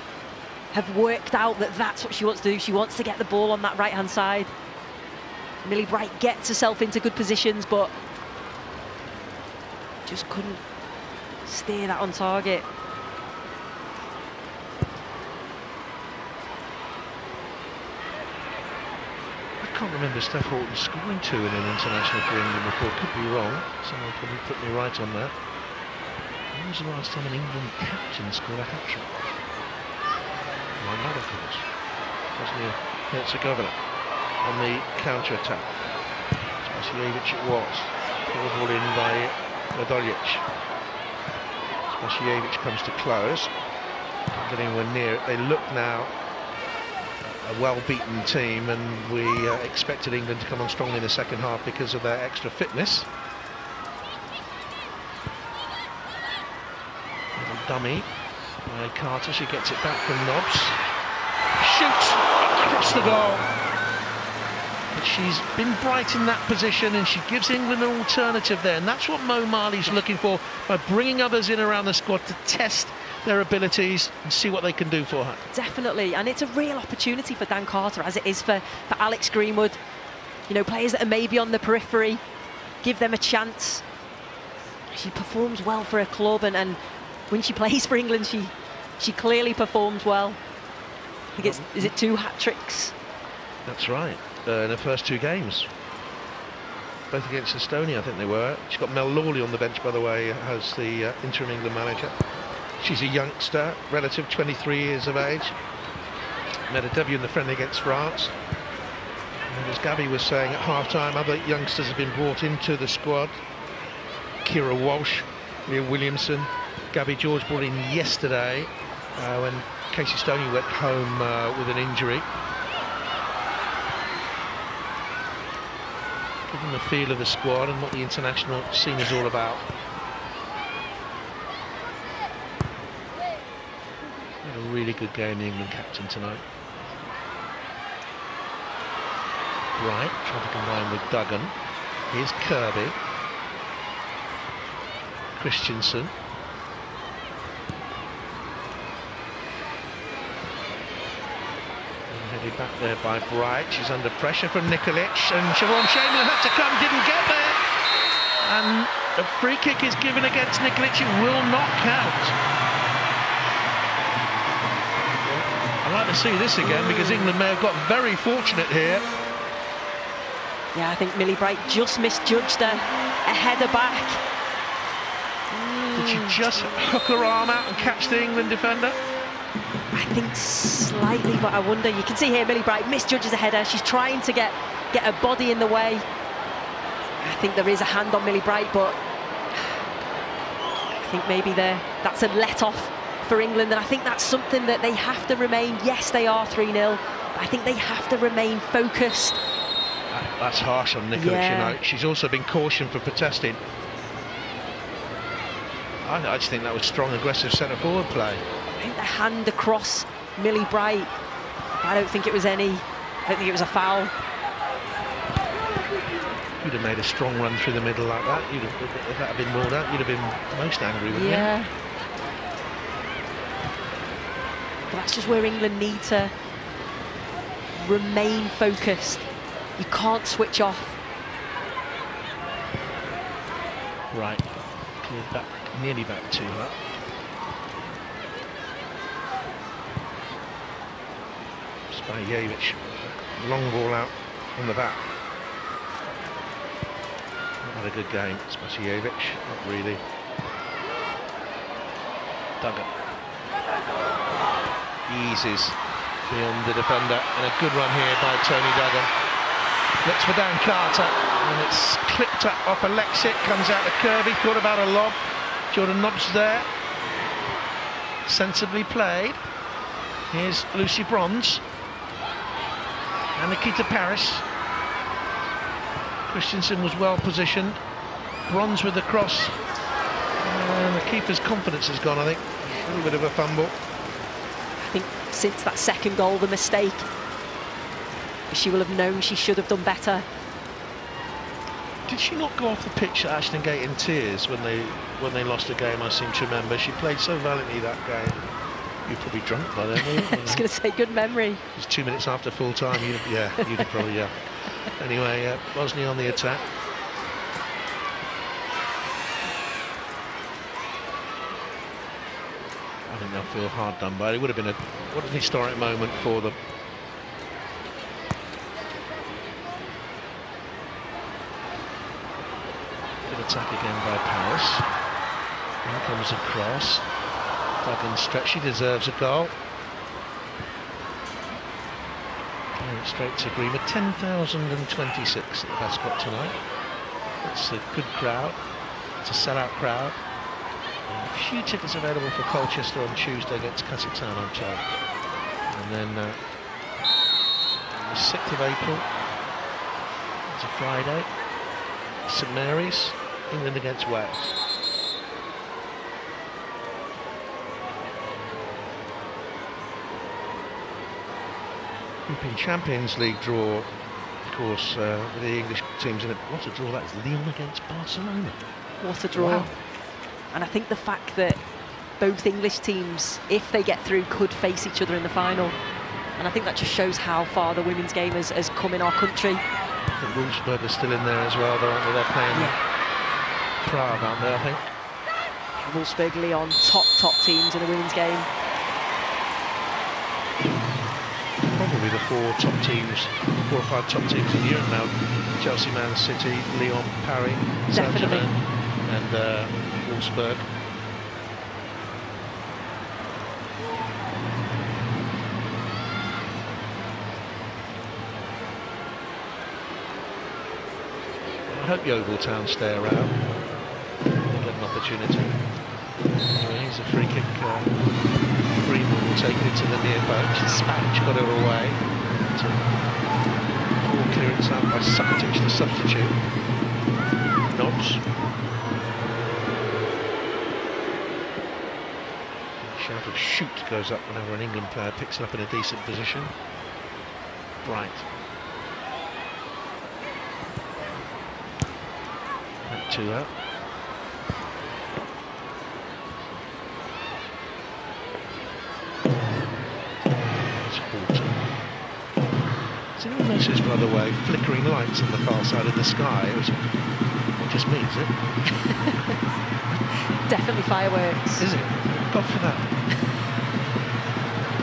have worked out that that's what she wants to do. She wants to get the ball on that right-hand side. Millie Bright gets herself into good positions, but just couldn't steer that on target. I can't remember Steph Houghton scoring 2 in an international for England before. Could be wrong. Someone could put me right on that. When was the last time an England captain scored a hat-trick? Why not, of course. Bosnia Herzegovina on the counter-attack. Spasijevic it was. Pulled the ball in by Radoljic. Spasijevic comes to close. Can't get anywhere near it. They look now a well-beaten team, and we expected England to come on strongly in the second half because of their extra fitness. Little dummy by Carter. She gets it back from Nobbs. Shoots across the goal. But she's been bright in that position, and she gives England an alternative there, and that's what Mo Marley's looking for by bringing others in around the squad to test their abilities and see what they can do for her. Definitely, and it's a real opportunity for Dan Carter, as it is for Alex Greenwood. You know, players that are maybe on the periphery, give them a chance. She performs well for her club, and when she plays for England, she clearly performs well. I think is it 2 hat-tricks? That's right, in her first 2 games. Both against Estonia, I think they were. She's got Mel Lawley on the bench, by the way, as the interim England manager. She's a youngster, relative, 23 years of age. Made a debut in the friendly against France. And as Gabby was saying at half-time, other youngsters have been brought into the squad. Kira Walsh, Leah Williamson, Gabby George brought in yesterday when Casey Stoney went home with an injury. Give them a feel of the squad and what the international scene is all about. Had a really good game, the England captain tonight. Bright trying to combine with Duggan. Here's Kirby. Christensen. Headed back there by Bright. She's under pressure from Nikolic, and Siobhan Chamberlain had to come, didn't get there. And a free kick is given against Nikolic. It will not count. I'd like to see this again, because England may have got very fortunate here. Yeah, I think Millie Bright just misjudged her. A header back. Did she just hook her arm out and catch the England defender? I think slightly, but I wonder. You can see here Millie Bright misjudges a header. She's trying to get her body in the way. I think there is a hand on Millie Bright, but I think maybe that's a let-off for England, and I think that's something that they have to remain. Yes, they are 3-0, but I think they have to remain focused. That's harsh on Nikolic, yeah. You know. She's also been cautioned for protesting. I just think that was strong, aggressive centre-forward play. I think the hand across Millie Bright, I don't think it was a foul. You'd have made a strong run through the middle like that. If that had been ruled out, you'd have been most angry, wouldn't you? Yeah. But that's just where England need to remain focused. You can't switch off. Right, cleared back, nearly back to her. Spasijevic, long ball out on the back. Not had a good game, Spasijevic, not really. Duggan. Eases beyond the defender, and a good run here by Tony Duggan. Looks for Dan Carter, and it's clipped up off Alexic, comes out to Kirby, thought about a lob. Jordan Nobbs there. Sensibly played. Here's Lucy Bronze. And Nikita Paris. Christensen was well positioned. Bronze with the cross. And the keeper's confidence has gone, I think. A little bit of a fumble. I think since that second goal, the mistake, she will have known she should have done better. Did she not go off the pitch at Ashton Gate in tears when they lost a game? I seem to remember. She played so valiantly that game. You're probably drunk by then, weren't you? I was going to say, good memory. It was 2 minutes after full time. You'd probably, yeah. Anyway, Bosnia on the attack. I think they'll feel hard done by. It would have been what an historic moment for them. Good attack again by Paris. In comes a cross. Duggan stretch. She deserves a goal. Straight to Grima. 10,026 at the Bescot tonight. It's a good crowd. It's a sellout crowd. A few tickets available for Colchester on Tuesday against Kazakhstan, I'm told. And then on the 6th of April, it's a Friday, St Mary's, England against Wales. European Champions League draw, of course, with the English teams in it. What a draw that is. Lyon against Barcelona. What a draw. Wow. And I think the fact that both English teams, if they get through, could face each other in the final. And I think that just shows how far the women's game has come in our country. I think Wolfsburg are still in there as well, though, aren't they? They're playing Prague, aren't they, I think? Wolfsburg, Lyon, top teams in the women's game. Probably the 4 or 5 top teams in Europe now. Chelsea, Man City, Lyon, Paris, Definitely. And Wolfsburg. I hope Yeovil Town stay around. Get an opportunity. Anyway, here's a free kick. Greenwood will take it into the near post. Spanish got it away. Poor clearance out by Subotic, the substitute. Knobs. Shout of shoot goes up whenever an England player picks it up in a decent position. Bright. Back to that. Has anyone noticed, by the way, flickering lights on the far side of the sky? It was just me, is it? Definitely fireworks. Is it? God for that.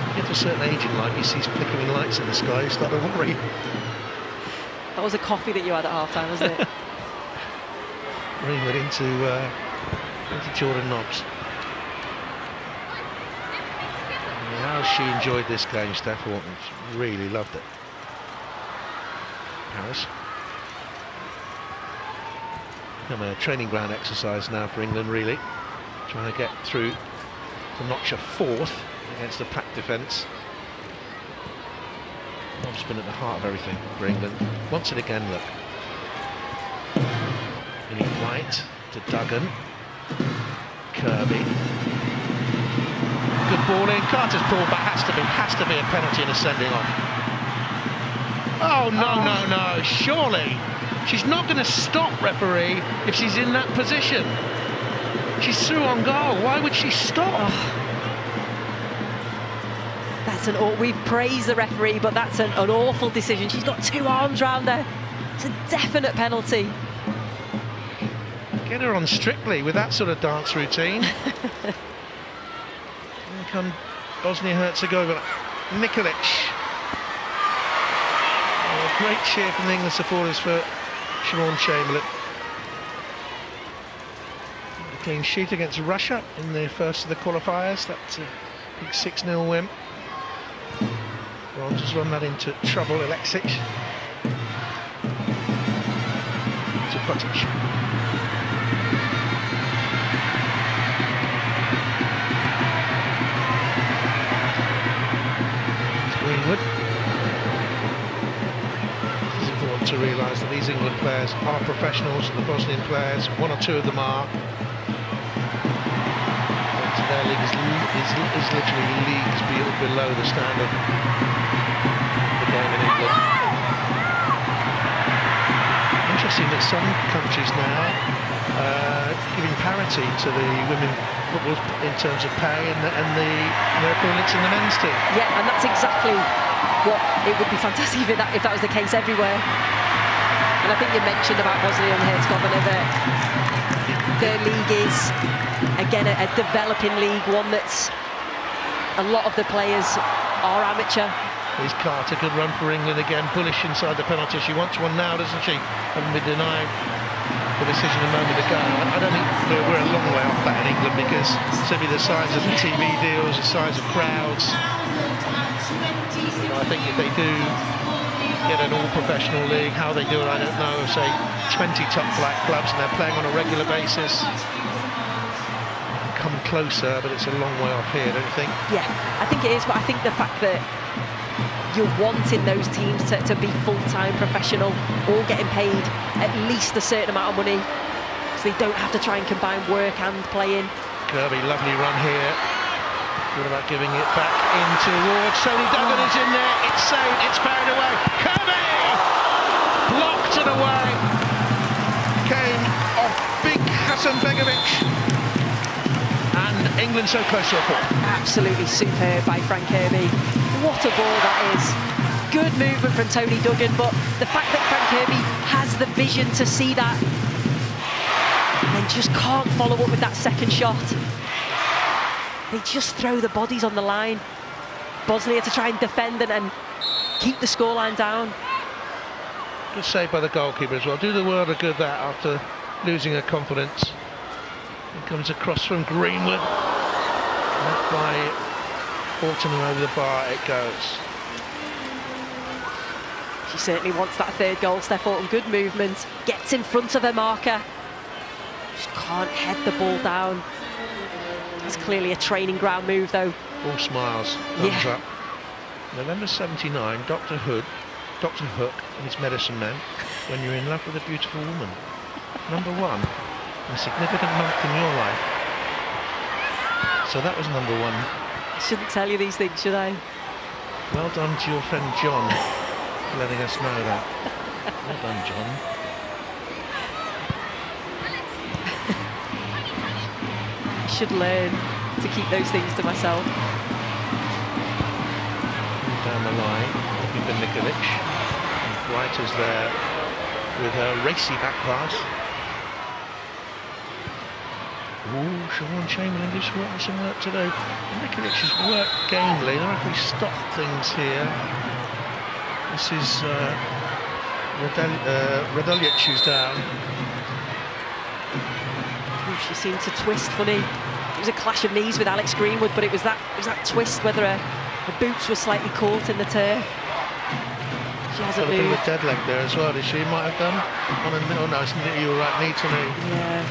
You get to a certain age in life, you see flickering lights in the sky, you start to worry. That was a coffee that you had at half-time, wasn't it? Greenwood into Jordan Nobbs. How she enjoyed this game, Steph Horton. She really loved it. Paris. Become a training ground exercise now for England, really. Trying to get through to notch a 4th against the packed defence. Nobbs been at the heart of everything for England. Wants it again, look. Really White to Duggan. Kirby. Good ball in. Carter's ball back. Has to be a penalty and a sending off. Oh, no. Surely. She's not going to stop, referee, if she's in that position. She's through on goal. Why would she stop? We've praised the referee, but that's an awful decision. She's got 2 arms round her. It's a definite penalty. Get her on Strictly with that sort of dance routine. Here come Bosnia-Herzegovina. Nikolic. Oh, great cheer from the England supporters for Siobhan Chamberlain. A clean sheet against Russia in the first of the qualifiers. That's a big 6-0 win. Well, just run that into trouble. Alexic to Butic. Greenwood. It's important to realise that these England players are professionals, the Bosnian players, 1 or 2 of them are. To their league is literally leagues below the standard of the game in England. Interesting that some countries now giving parity to the women football in terms of pay and their equivalents in the men's team. Yeah, and that's exactly what it would be fantastic if that was the case everywhere. And I think you mentioned about Bosnia and Herzegovina that their league is, again, a developing league, one that's a lot of the players are amateur. Here's Carter, good run for England again, bullish inside the penalty. She wants one now, doesn't she? Haven't been denied the decision a moment ago. I don't think we're a long way off that in England, because simply the size of the TV deals, the size of crowds. I think if they do get an all-professional league, how they do it, I don't know. Say 20 top flight clubs and they're playing on a regular basis. Come closer, but it's a long way off here, don't you think? Yeah, I think it is, but I think the fact that you're wanting those teams to be full-time professional, all getting paid at least a certain amount of money, so they don't have to try and combine work and playing. Kirby, lovely run here. What about giving it back in towards Tony Duggan is in there, it's saved, it's carried away. Kirby! Blocked and away. Came off big Hasanbegovic. And England so close to a point. Absolutely superb by Frank Kirby. What a ball that is. Good movement from Tony Duggan, but the fact that Frank Kirby has the vision to see that and then just can't follow up with that second shot. They just throw the bodies on the line. Bosnia to try and defend and keep the scoreline down. Good save by the goalkeeper as well. Do the world a good that after losing her confidence. It comes across from Greenwood. Left by Horton and over the bar it goes. She certainly wants that third goal, Steph Horton. Good movement. Gets in front of her marker. Just can't head the ball down. It's clearly a training ground move, though. All smiles, thumbs up. November '79, Dr. Hook and his medicine man, when you're in love with a beautiful woman. Number one, a significant month in your life. So that was number one. I shouldn't tell you these things, should I? Well done to your friend John for letting us know that. Well done, John. I should learn to keep those things to myself. Down the line, looking for Nikolic. Wright is there with her racy back pass. Ooh, Siobhan Chamberlain gives Horton some work to do. Nikolic's work gamely. The referee stopped things here. This is Raduljic who's down. Ooh, she seemed to twist funny. It was a clash of knees with Alex Greenwood, but it was that twist, whether her boots were slightly caught in the turf. She hasn't moved. Got a bit of a dead leg there as well, did she? Might have done. Oh no, you were right, knee to knee. Yeah.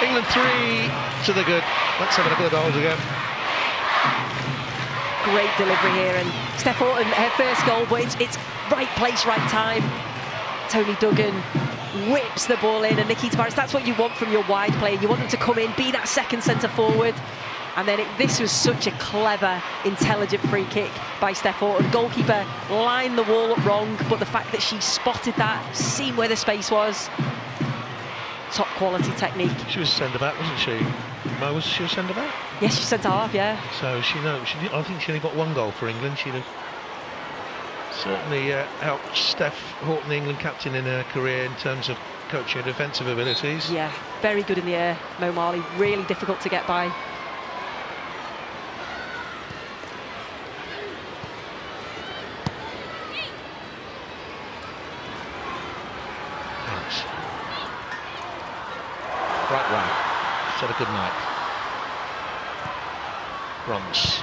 England 3 to the good. Let's have a look at the goals again. Great delivery here, and Steph Horton, her first goal, but it's right place, right time. Tony Duggan whips the ball in, and Nikki Tavares, that's what you want from your wide player. You want them to come in, be that second centre forward. And then this was such a clever, intelligent free kick by Steph Horton. Goalkeeper lined the wall up wrong, but the fact that she spotted that, seen where the space was, top quality technique. She was centre-back, wasn't she? Mo, was she a centre-back? Yes, she's centre-half, yeah. So I think she only got one goal for England. She'd have certainly helped Steph Horton, the England captain, in her career in terms of coaching her defensive abilities. Yeah, very good in the air, Mo Marley. Really difficult to get by. Right round. Said a good night. Bronze.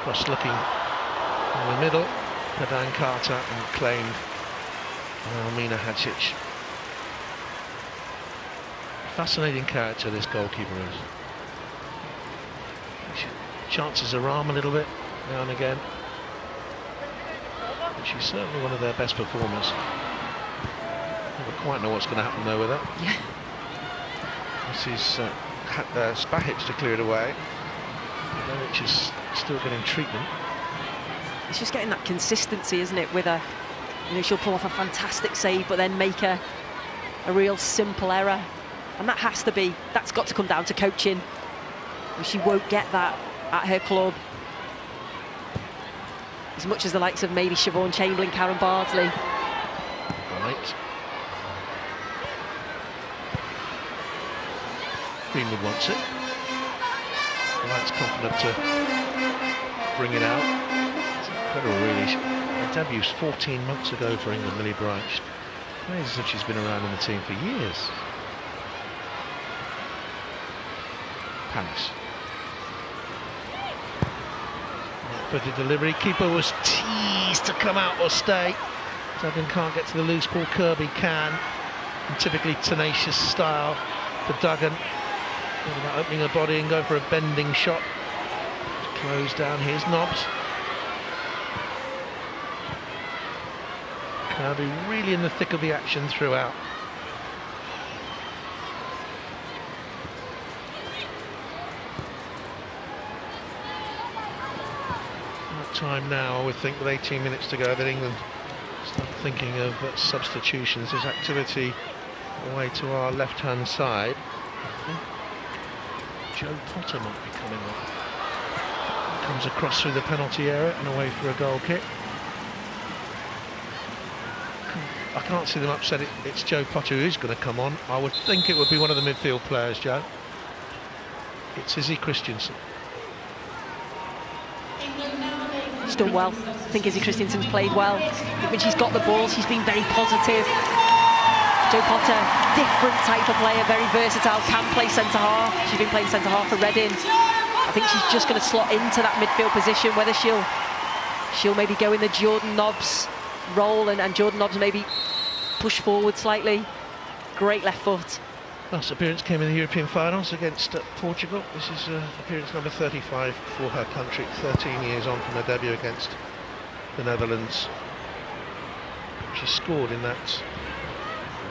Cross looking in the middle. Padan Carter and claimed Almina Hadžić. Fascinating character this goalkeeper is. She chances her arm a little bit now and again. But she's certainly one of their best performers. Never quite know what's going to happen though with her. Yeah. This is Spahic to clear it away. Milic is still getting treatment. It's just getting that consistency, isn't it, with her. You know, she'll pull off a fantastic save, but then make a real simple error. And that's got to come down to coaching. She won't get that at her club. As much as the likes of maybe Siobhan Chamberlain, Karen Bardsley. Right. Greenwood wants it. Wright's confident to bring it out. It's incredible, really. Her debut's 14 months ago for England, Millie Bright. She plays as if she's been around in the team for years. Palace. Footed delivery. Keeper was teased to come out or stay. Duggan can't get to the loose ball. Kirby can. And typically tenacious style for Duggan. About opening her body and going for a bending shot. Close down. Here's Nobbs. Kirby really in the thick of the action throughout. Time now, I would think, with 18 minutes to go, that England start thinking of substitutions. There's activity away to our left-hand side. Joe Potter might be coming on. Comes across through the penalty area and away for a goal kick. I can't see them upset. It's Joe Potter who is going to come on. I would think it would be one of the midfield players, Joe. It's Izzy Christensen. She's done well. I think Izzy Christensen's played well. When she's got the ball, she's been very positive. Jo Potter, different type of player, very versatile, can play centre-half. She's been playing centre-half for Reading. I think she's just going to slot into that midfield position, whether she'll maybe go in the Jordan Nobbs role and Jordan Nobbs maybe push forward slightly. Great left foot. Last appearance came in the European finals against Portugal. This is appearance number 35 for her country, 13 years on from her debut against the Netherlands. She scored in that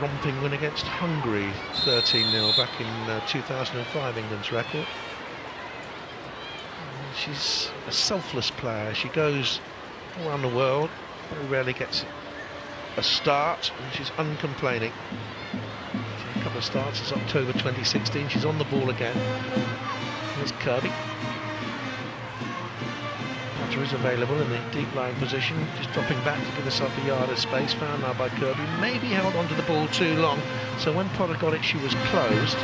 romping win against Hungary, 13-0 back in 2005, England's record. She's a selfless player. She goes all around the world, very rarely gets a start, and she's uncomplaining. A couple of starts since October 2016. She's on the ball again. Here's Kirby. Potter is available in the deep lying position, just dropping back to give herself a yard of space. Found now by Kirby. Maybe held onto the ball too long, so when Potter got it, she was closed.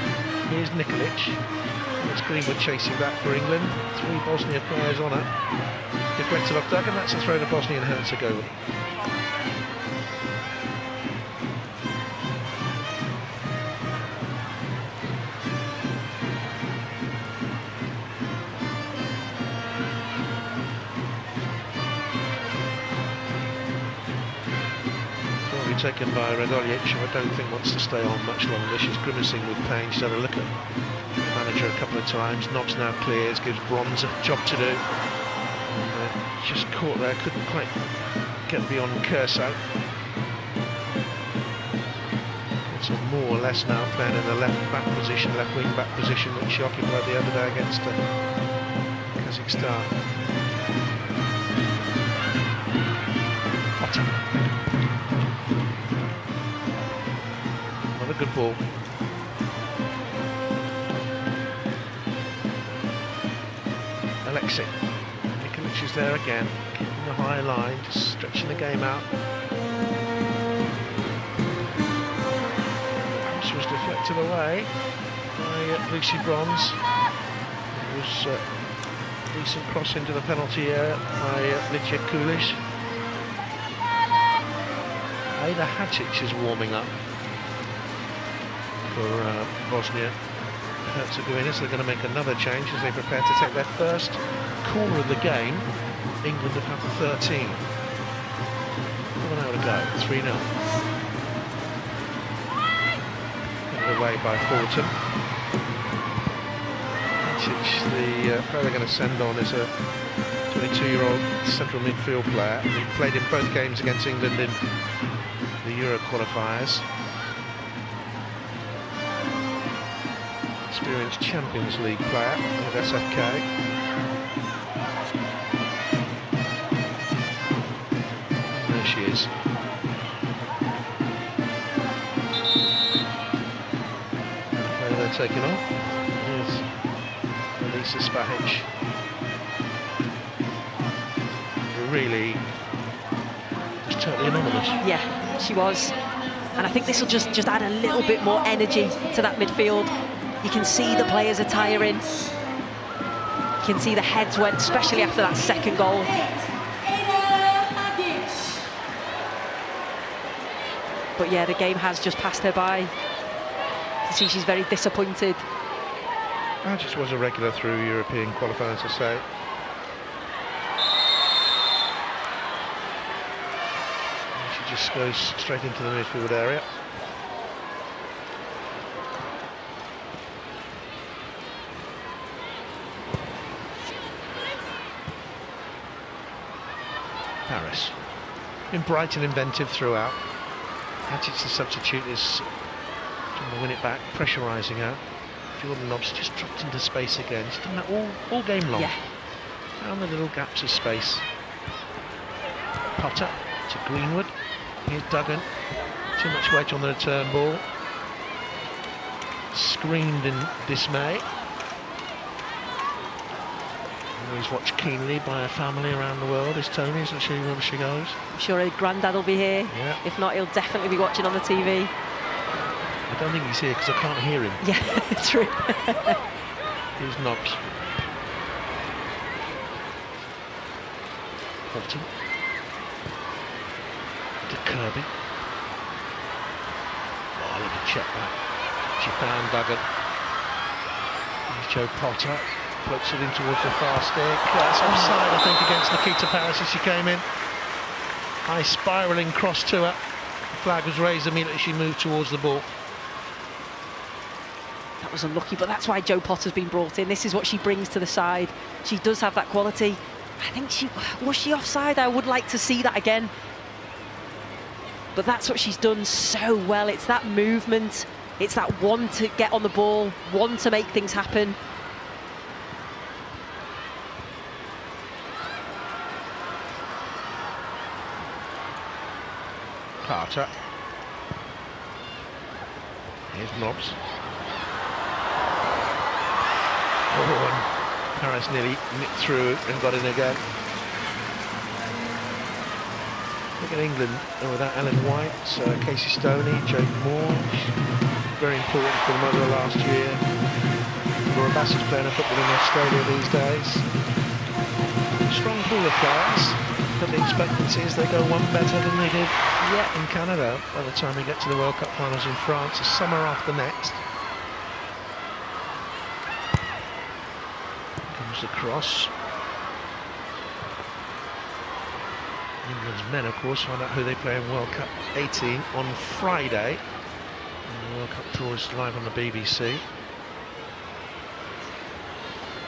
Here's Nikolic. It's Greenwood chasing back for England. 3 Bosnia players on her. Deflected off Duggan. That's a throw to Bosnia and Herzegovina. Taken by Radoljic, who I don't think wants to stay on much longer. She's grimacing with pain. She's had a look at the manager a couple of times. Nobbs now clears, gives Bronze a job to do. Just caught there, couldn't quite get beyond Curso. So more or less now playing in the left back position, left wing back position, which she occupied the other day against Kazakhstan. Potter. Good ball. Alexei. Nikolic is there again, keeping the high line, just stretching the game out. This was deflected away by Lucy Bronze. It was a decent cross into the penalty area by Lidja Kulic. Ada Hatic is warming up for Bosnia and Herzegovina, so they're going to make another change as they prepare to take their first corner of the game. England have had 13. 1 hour to go, 3-0. Put away by Fulton. The player they're going to send on is a 22-year-old central midfield player. He played in both games against England in the Euro qualifiers. experienced Champions League player with SFK. There she is. They're taking off. Here's Elisa Spahic. Really just totally anonymous. Yeah, she was. And I think this will just add a little bit more energy to that midfield. You can see the players are tiring. You can see the heads went, especially after that second goal. But yeah, the game has just passed her by. You see she's very disappointed. I just was a regular through European qualifiers, to say. And she just goes straight into the midfield area. Paris. Been bright and inventive throughout. Hadji's the substitute, is trying to win it back, pressurising out. Jordan Nobbs just dropped into space again. She's done that all game long. Yeah. Found the little gaps of space. Potter to Greenwood. Here's Duggan. Too much weight on the return ball. Screamed in dismay. Always watched keenly by her family around the world. Is Tony, isn't she, wherever she goes? I'm sure her granddad will be here. Yeah. If not, he'll definitely be watching on the TV. I don't think he's here because I can't hear him. Yeah, true. Here's Nobbs. Holton. To Kirby. Oh, look at check back. She found Duggan. Here's Joe Potter. Floats it in towards the far stick. That's offside, I think, against Nikita Paris as she came in. High spiralling cross to her. The flag was raised immediately she moved towards the ball. That was unlucky, but that's why Joe Potter's been brought in. This is what she brings to the side. She does have that quality. I think was she offside? I would like to see that again. But that's what she's done so well. It's that movement. It's that one to get on the ball, one to make things happen. Carter. Here's Nobbs. Oh, and Paris nearly nipped through and got in again. Look at England without Ellen White, Casey Stoney, Jake Moore. Very important for them over the last year. Laura Bassett's playing her football in Australia these days. Strong pool of players, but the expectancy is they go one better than they did in Canada by the time we get to the World Cup finals in France, the summer after next. Comes the cross. England's men, of course, find out who they play in World Cup 18 on Friday. And the World Cup draw is live on the BBC.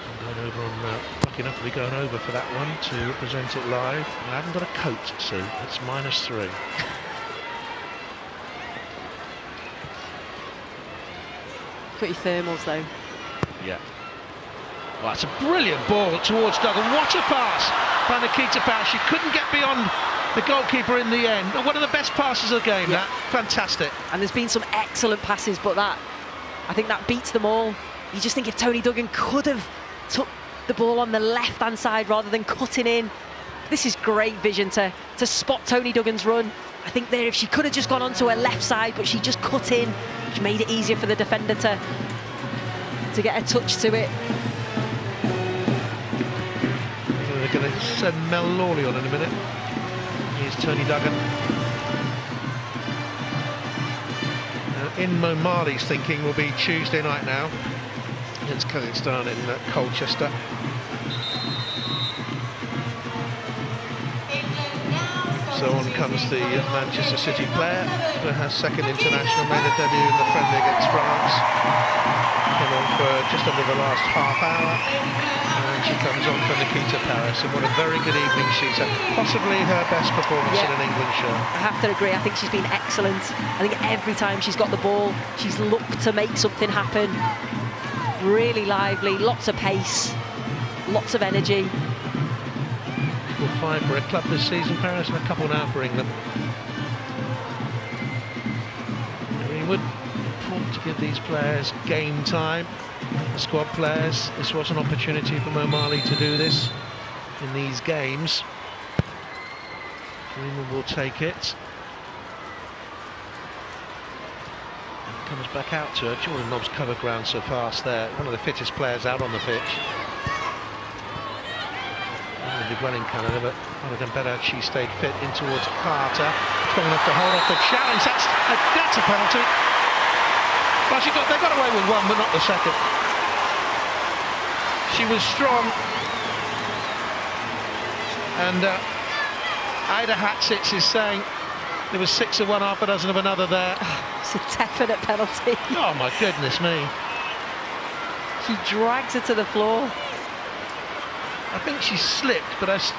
I'm going over on, lucky enough to be going over for that one to present it live. I haven't got a coat, Sue. It's -3. Got your thermals though. Yeah. Well, that's a brilliant ball towards Duggan. What a pass by Nikita Paris. She couldn't get beyond the goalkeeper in the end. One of the best passes of the game, that. Fantastic. And there's been some excellent passes, but I think that beats them all. You just think if Tony Duggan could have took the ball on the left-hand side rather than cutting in. This is great vision to spot Tony Duggan's run. I think there, if she could have just gone onto her left side, but she just cut in, which made it easier for the defender to get a touch to it. They're going to send Mel Lawley on in a minute. Here's Tony Duggan. In Mali's thinking will be Tuesday night now against Kazakhstan in Colchester. So on comes the Manchester City player, who has second international, made a debut in the friendly against France. Came on for just under the last half hour, and she comes on for Nikita Paris. And what a very good evening she's had. Possibly her best performance in an England shirt. I have to agree. I think she's been excellent. I think every time she's got the ball, she's looked to make something happen. really lively, lots of pace, lots of energy. Scored 5 for a club this season, Paris, and a couple now for England. Greenwood, important to give these players game time. The squad players, this was an opportunity for Mo Mali to do this in these games. Greenwood will take it. Comes back out to her. Jordan Nobbs covered ground so fast there. One of the fittest players out on the pitch. Did well in Canada, but would have done better had she stayed fit in towards Carter. Strong enough to hold off the challenge. That's a penalty. Well, they got away with one, but not the second. She was strong. And Ida Hatzitz is saying there was 6 of one, half a dozen of another there. It's a definite penalty. Oh my goodness me. He drags her to the floor. I think she slipped, but as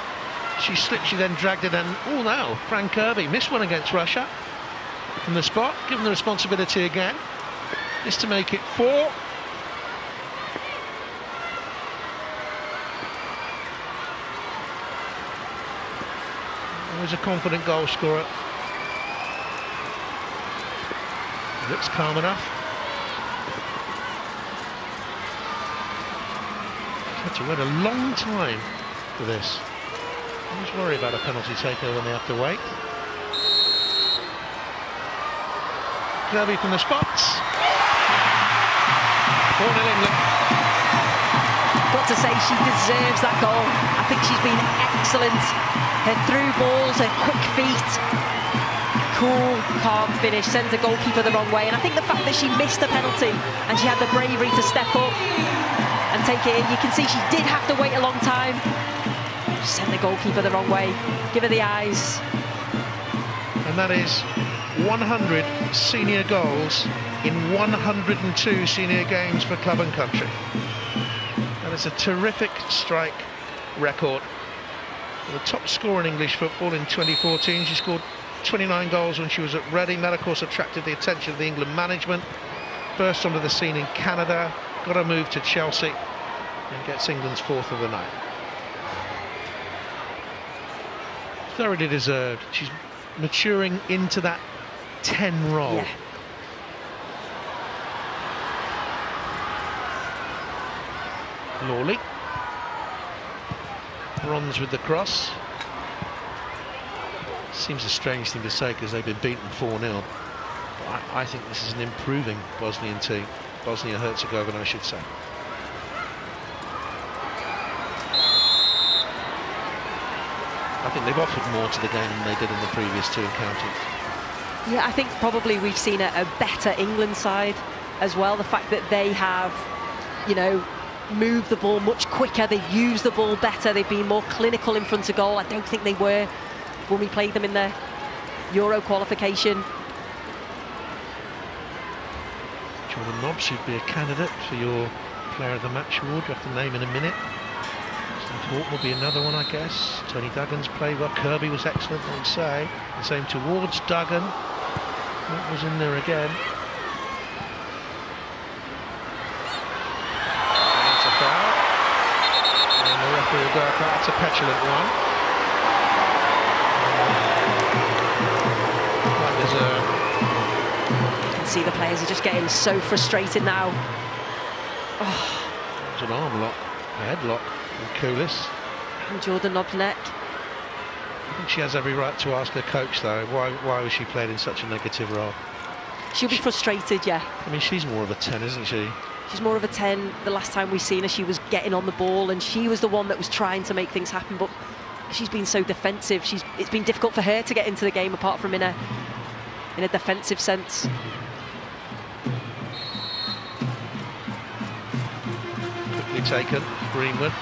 she slipped, she then dragged it in. Oh no, Fran Kirby missed one against Russia from the spot, given the responsibility again. This to make it 4. Always a confident goal scorer. Looks calm enough. Had to wait a long time for this. I always worry about a penalty taker when they have to wait. Kirby from the spots. 4-0 England. Got to say, she deserves that goal. I think she's been excellent. Her through balls, her quick feet. Cool, calm finish, sends the goalkeeper the wrong way. And I think the fact that she missed the penalty and she had the bravery to step up and take it in, you can see she did have to wait a long time. Send the goalkeeper the wrong way, give her the eyes. And that is 100 senior goals in 102 senior games for club and country. That is a terrific strike record. The top scorer in English football in 2014, she scored 29 goals when she was at Reading. That of course attracted the attention of the England management. Burst onto the scene in Canada, got a move to Chelsea and gets England's 4th of the night. Thoroughly deserved. She's maturing into that 10 role. Yeah. Lawley. Bronze with the cross. Seems a strange thing to say because they've been beaten 4-0. But I think this is an improving Bosnian team. Bosnia and Herzegovina, I should say. I think they've offered more to the game than they did in the previous 2 encounters. Yeah, I think probably we've seen a better England side as well. The fact that they have, you know, moved the ball much quicker, they've used the ball better, they've been more clinical in front of goal. I don't think they were when we played them in the Euro qualification. Jordan Nobbs should be a candidate for your Player of the Match award. You have to name in a minute. Steve Houghton will be another one, I guess. Tony Duggan's played well. Kirby was excellent, I would say. The same towards Duggan. That was in there again. That's a foul. And the referee will go, that's a petulant one. You can see the players are just getting so frustrated now. Oh. It's an arm lock, a headlock from Koulis. And Jordan Nobbs' neck. I think she has every right to ask her coach, though, why was she played in such a negative role? She'll be frustrated, yeah. I mean, she's more of a 10, isn't she? She's more of a 10. The last time we seen her, she was getting on the ball and she was the one that was trying to make things happen, but she's been so defensive. It's been difficult for her to get into the game, apart from in a defensive sense. Quickly taken, Greenwood.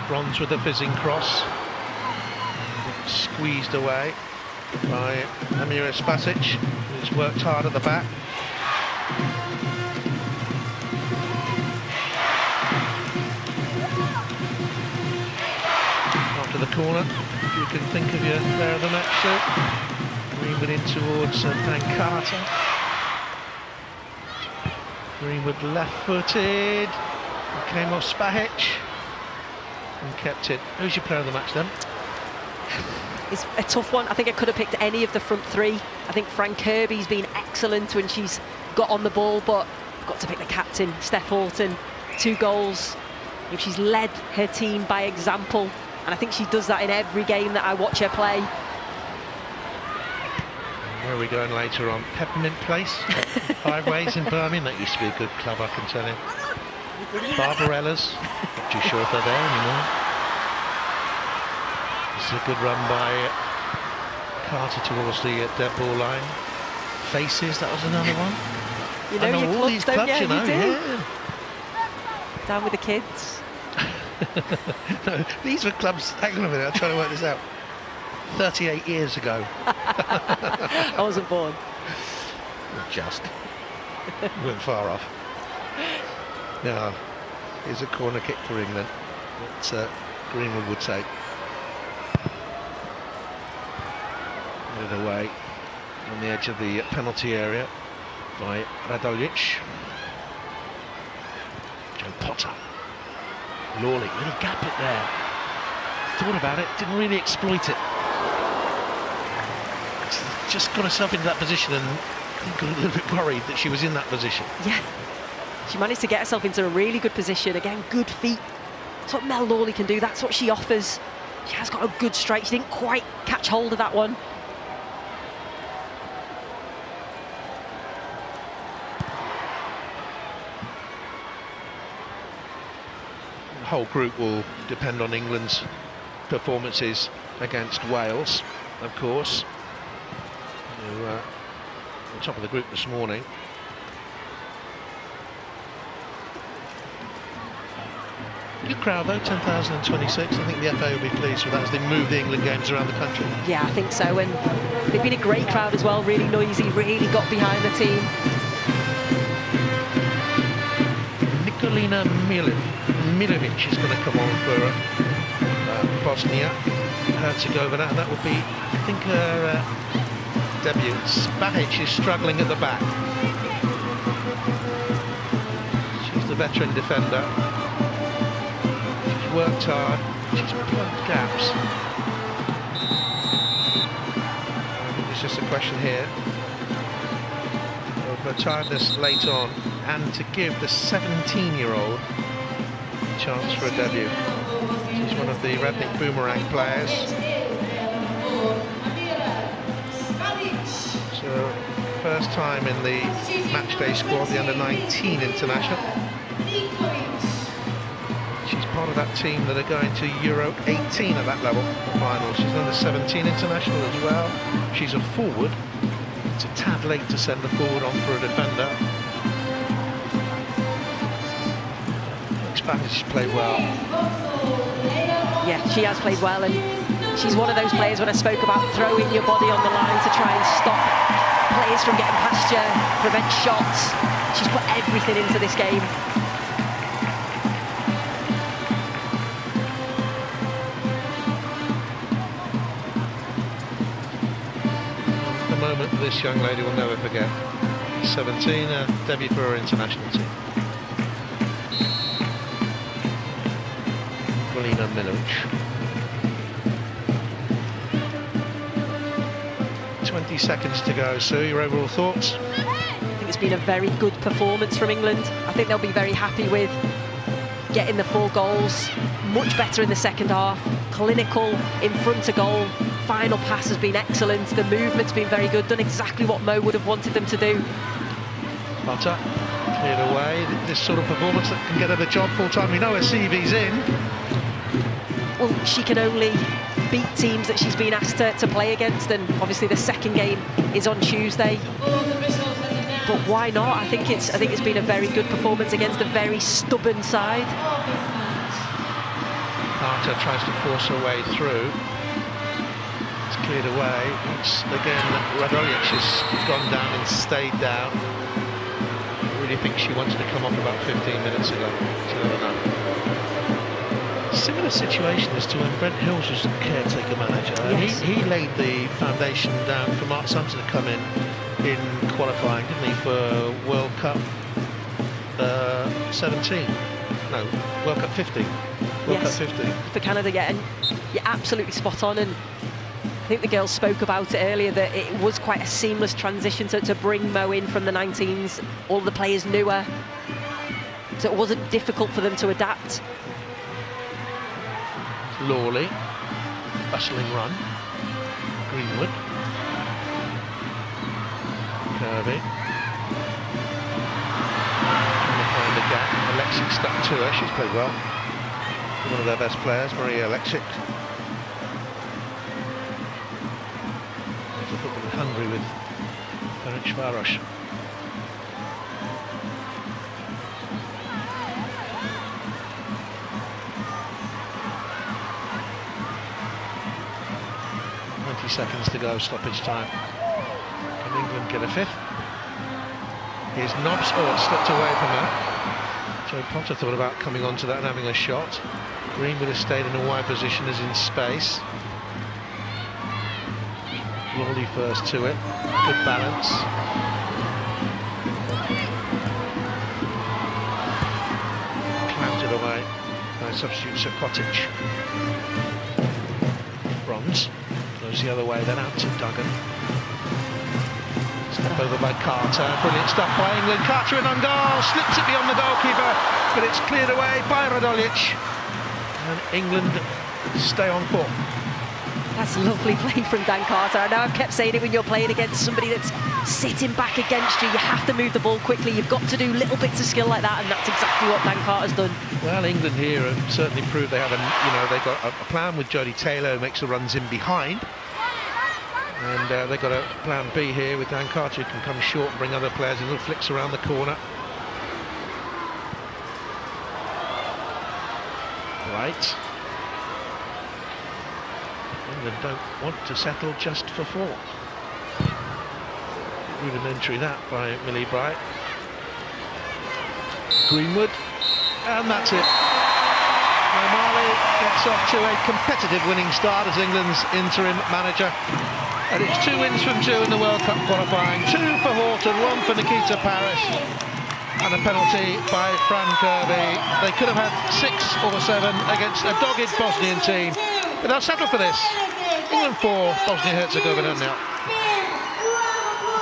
Bronze with the fizzing cross. Squeezed away by Amira Spasic, who's worked hard at the back. After the corner, if you can think of your player of the match shoot. Greenwood in towards Dan Carter. Greenwood left-footed. It came off Spahic and kept it. Who's your player of the match then? It's a tough one. I think I could have picked any of the front three. I think Fran Kirby's been excellent when she's got on the ball, but I've got to pick the captain, Steph Houghton. 2 goals. She's led her team by example, and I think she does that in every game that I watch her play. Where are we going later on? Peppermint Place? 5 Ways in Birmingham. That used to be a good club, I can tell you. Barbarella's. Not too sure if they're there anymore. This is a good run by Carter towards the dead ball line. Faces, that was another one. You know, I know your all clubs, these don't clubs, you know. do. Yeah. Down with the kids. No, these were clubs, hang on a minute, I'm trying to work this out. 38 years ago. I wasn't born. Just. Went far off. Now, here's a corner kick for England that Greenwood would take. Headed away on the edge of the penalty area by Radolic. Joe Potter. Lawley, little gap it there. Thought about it, didn't really exploit it. Just got herself into that position and got a little bit worried that she was in that position. Yeah, she managed to get herself into a really good position. Again, good feet. That's what Mel Lawley can do. That's what she offers. She has got a good strike. She didn't quite catch hold of that one. The whole group will depend on England's performances against Wales, of course. Who on top of the group this morning. Good crowd though, 10,026. I think the FA will be pleased with that as they move the England games around the country. Yeah, I think so, and they've been a great crowd as well, really noisy, really got behind the team. Nikolina Milovic is going to come on for Bosnia and Herzegovina, and that will be, I think, her debut. Spahic is struggling at the back. She's the veteran defender. She's worked hard. She's plugged gaps. It's just a question here of a time this late on, and to give the 17-year-old a chance for a debut. She's one of the Radnick Boomerang players. So, first time in the matchday squad, the under-19 international. She's part of that team that are going to Euro 18 at that level, the final. She's an under-17 international as well. She's a forward. It's a tad late to send the forward on for a defender. She's played well. Yeah, she has played well, and she's one of those players when I spoke about throwing your body on the line to try and stop players from getting past you, prevent shots. She's put everything into this game. The moment this young lady will never forget. 17, debut for her international team. Nikolina Milovic. 20 seconds to go. Sue, your overall thoughts? I think it's been a very good performance from England. I think they'll be very happy with getting the 4 goals. Much better in the second half. Clinical in front of goal. Final pass has been excellent. The movement's been very good. Done exactly what Mo would have wanted them to do. Potter cleared away. This sort of performance that can get her the job full time. We know her CV's in. Well, she can only beat teams that she's been asked to play against, and obviously the second game is on Tuesday. But why not? I think it's been a very good performance against a very stubborn side. Carter tries to force her way through. It's cleared away. It's again Radolic has gone down and stayed down. I really think she wanted to come off about 15 minutes ago. So I don't know. Similar situation as to when Brent Hills was caretaker manager. Yes. He laid the foundation down for Mark Sampson to come in qualifying, didn't he, for World Cup 17. No, World Cup 50. World Cup 50. For Canada, yeah, and you're absolutely spot on. And I think the girls spoke about it earlier, that it was quite a seamless transition to bring Mo in from the 19s. All the players knew her, so it wasn't difficult for them to adapt. Lawley, bustling run. Greenwood. Kirby. Trying to find a gap. Alexic stuck to her. She's played well. One of their best players, Maria Alexic. There's a football in Hungary with Ferencváros. Seconds to go, stoppage time. Can England get a fifth? Here's Nobbs. Oh, it slipped away from her. Joe Potter thought about coming onto that and having a shot. Greenwood has stayed in a wide position as in space. Lawley first to it. Good balance. Clouted away by substitute Sir Cottage. Bronze. Goes the other way, then out to Duggan. Step over by Carter. Brilliant stuff by England. Carter in on goal. Slips it beyond the goalkeeper, but it's cleared away by Radolic. And England stay on form. That's a lovely play from Dan Carter. I know I've kept saying it, when you're playing against somebody that's sitting back against you, you have to move the ball quickly. You've got to do little bits of skill like that, and that's exactly what Dan Carter's done. Well, England here have certainly proved they have they've got a plan with Jodie Taylor, who makes the runs in behind. And they've got a plan B here with Dan Carter, who can come short and bring other players in, little flicks around the corner. Right. England don't want to settle just for 4. Rudimentary that by Millie Bright. Greenwood, and that's it. O'Malley gets off to a competitive winning start as England's interim manager. And it's 2 wins from 2 in the World Cup qualifying. 2 for Horton, 1 for Nikita Parris. And a penalty by Fran Kirby. They could have had 6 or 7 against a dogged Bosnian team. But they'll settle for this. England 4, Bosnia and Herzegovina 0.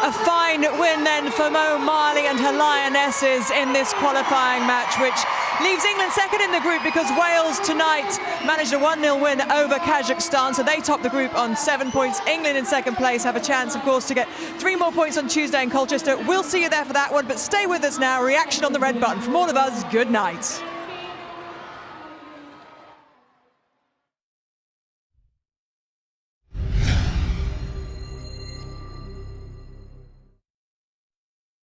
A fine win then for Mo Marley and her Lionesses in this qualifying match, which leaves England second in the group because Wales tonight managed a 1-0 win over Kazakhstan, so they top the group on 7 points. England in second place have a chance, of course, to get 3 more points on Tuesday in Colchester. We'll see you there for that one, but stay with us now. Reaction on the red button. From all of us, good night.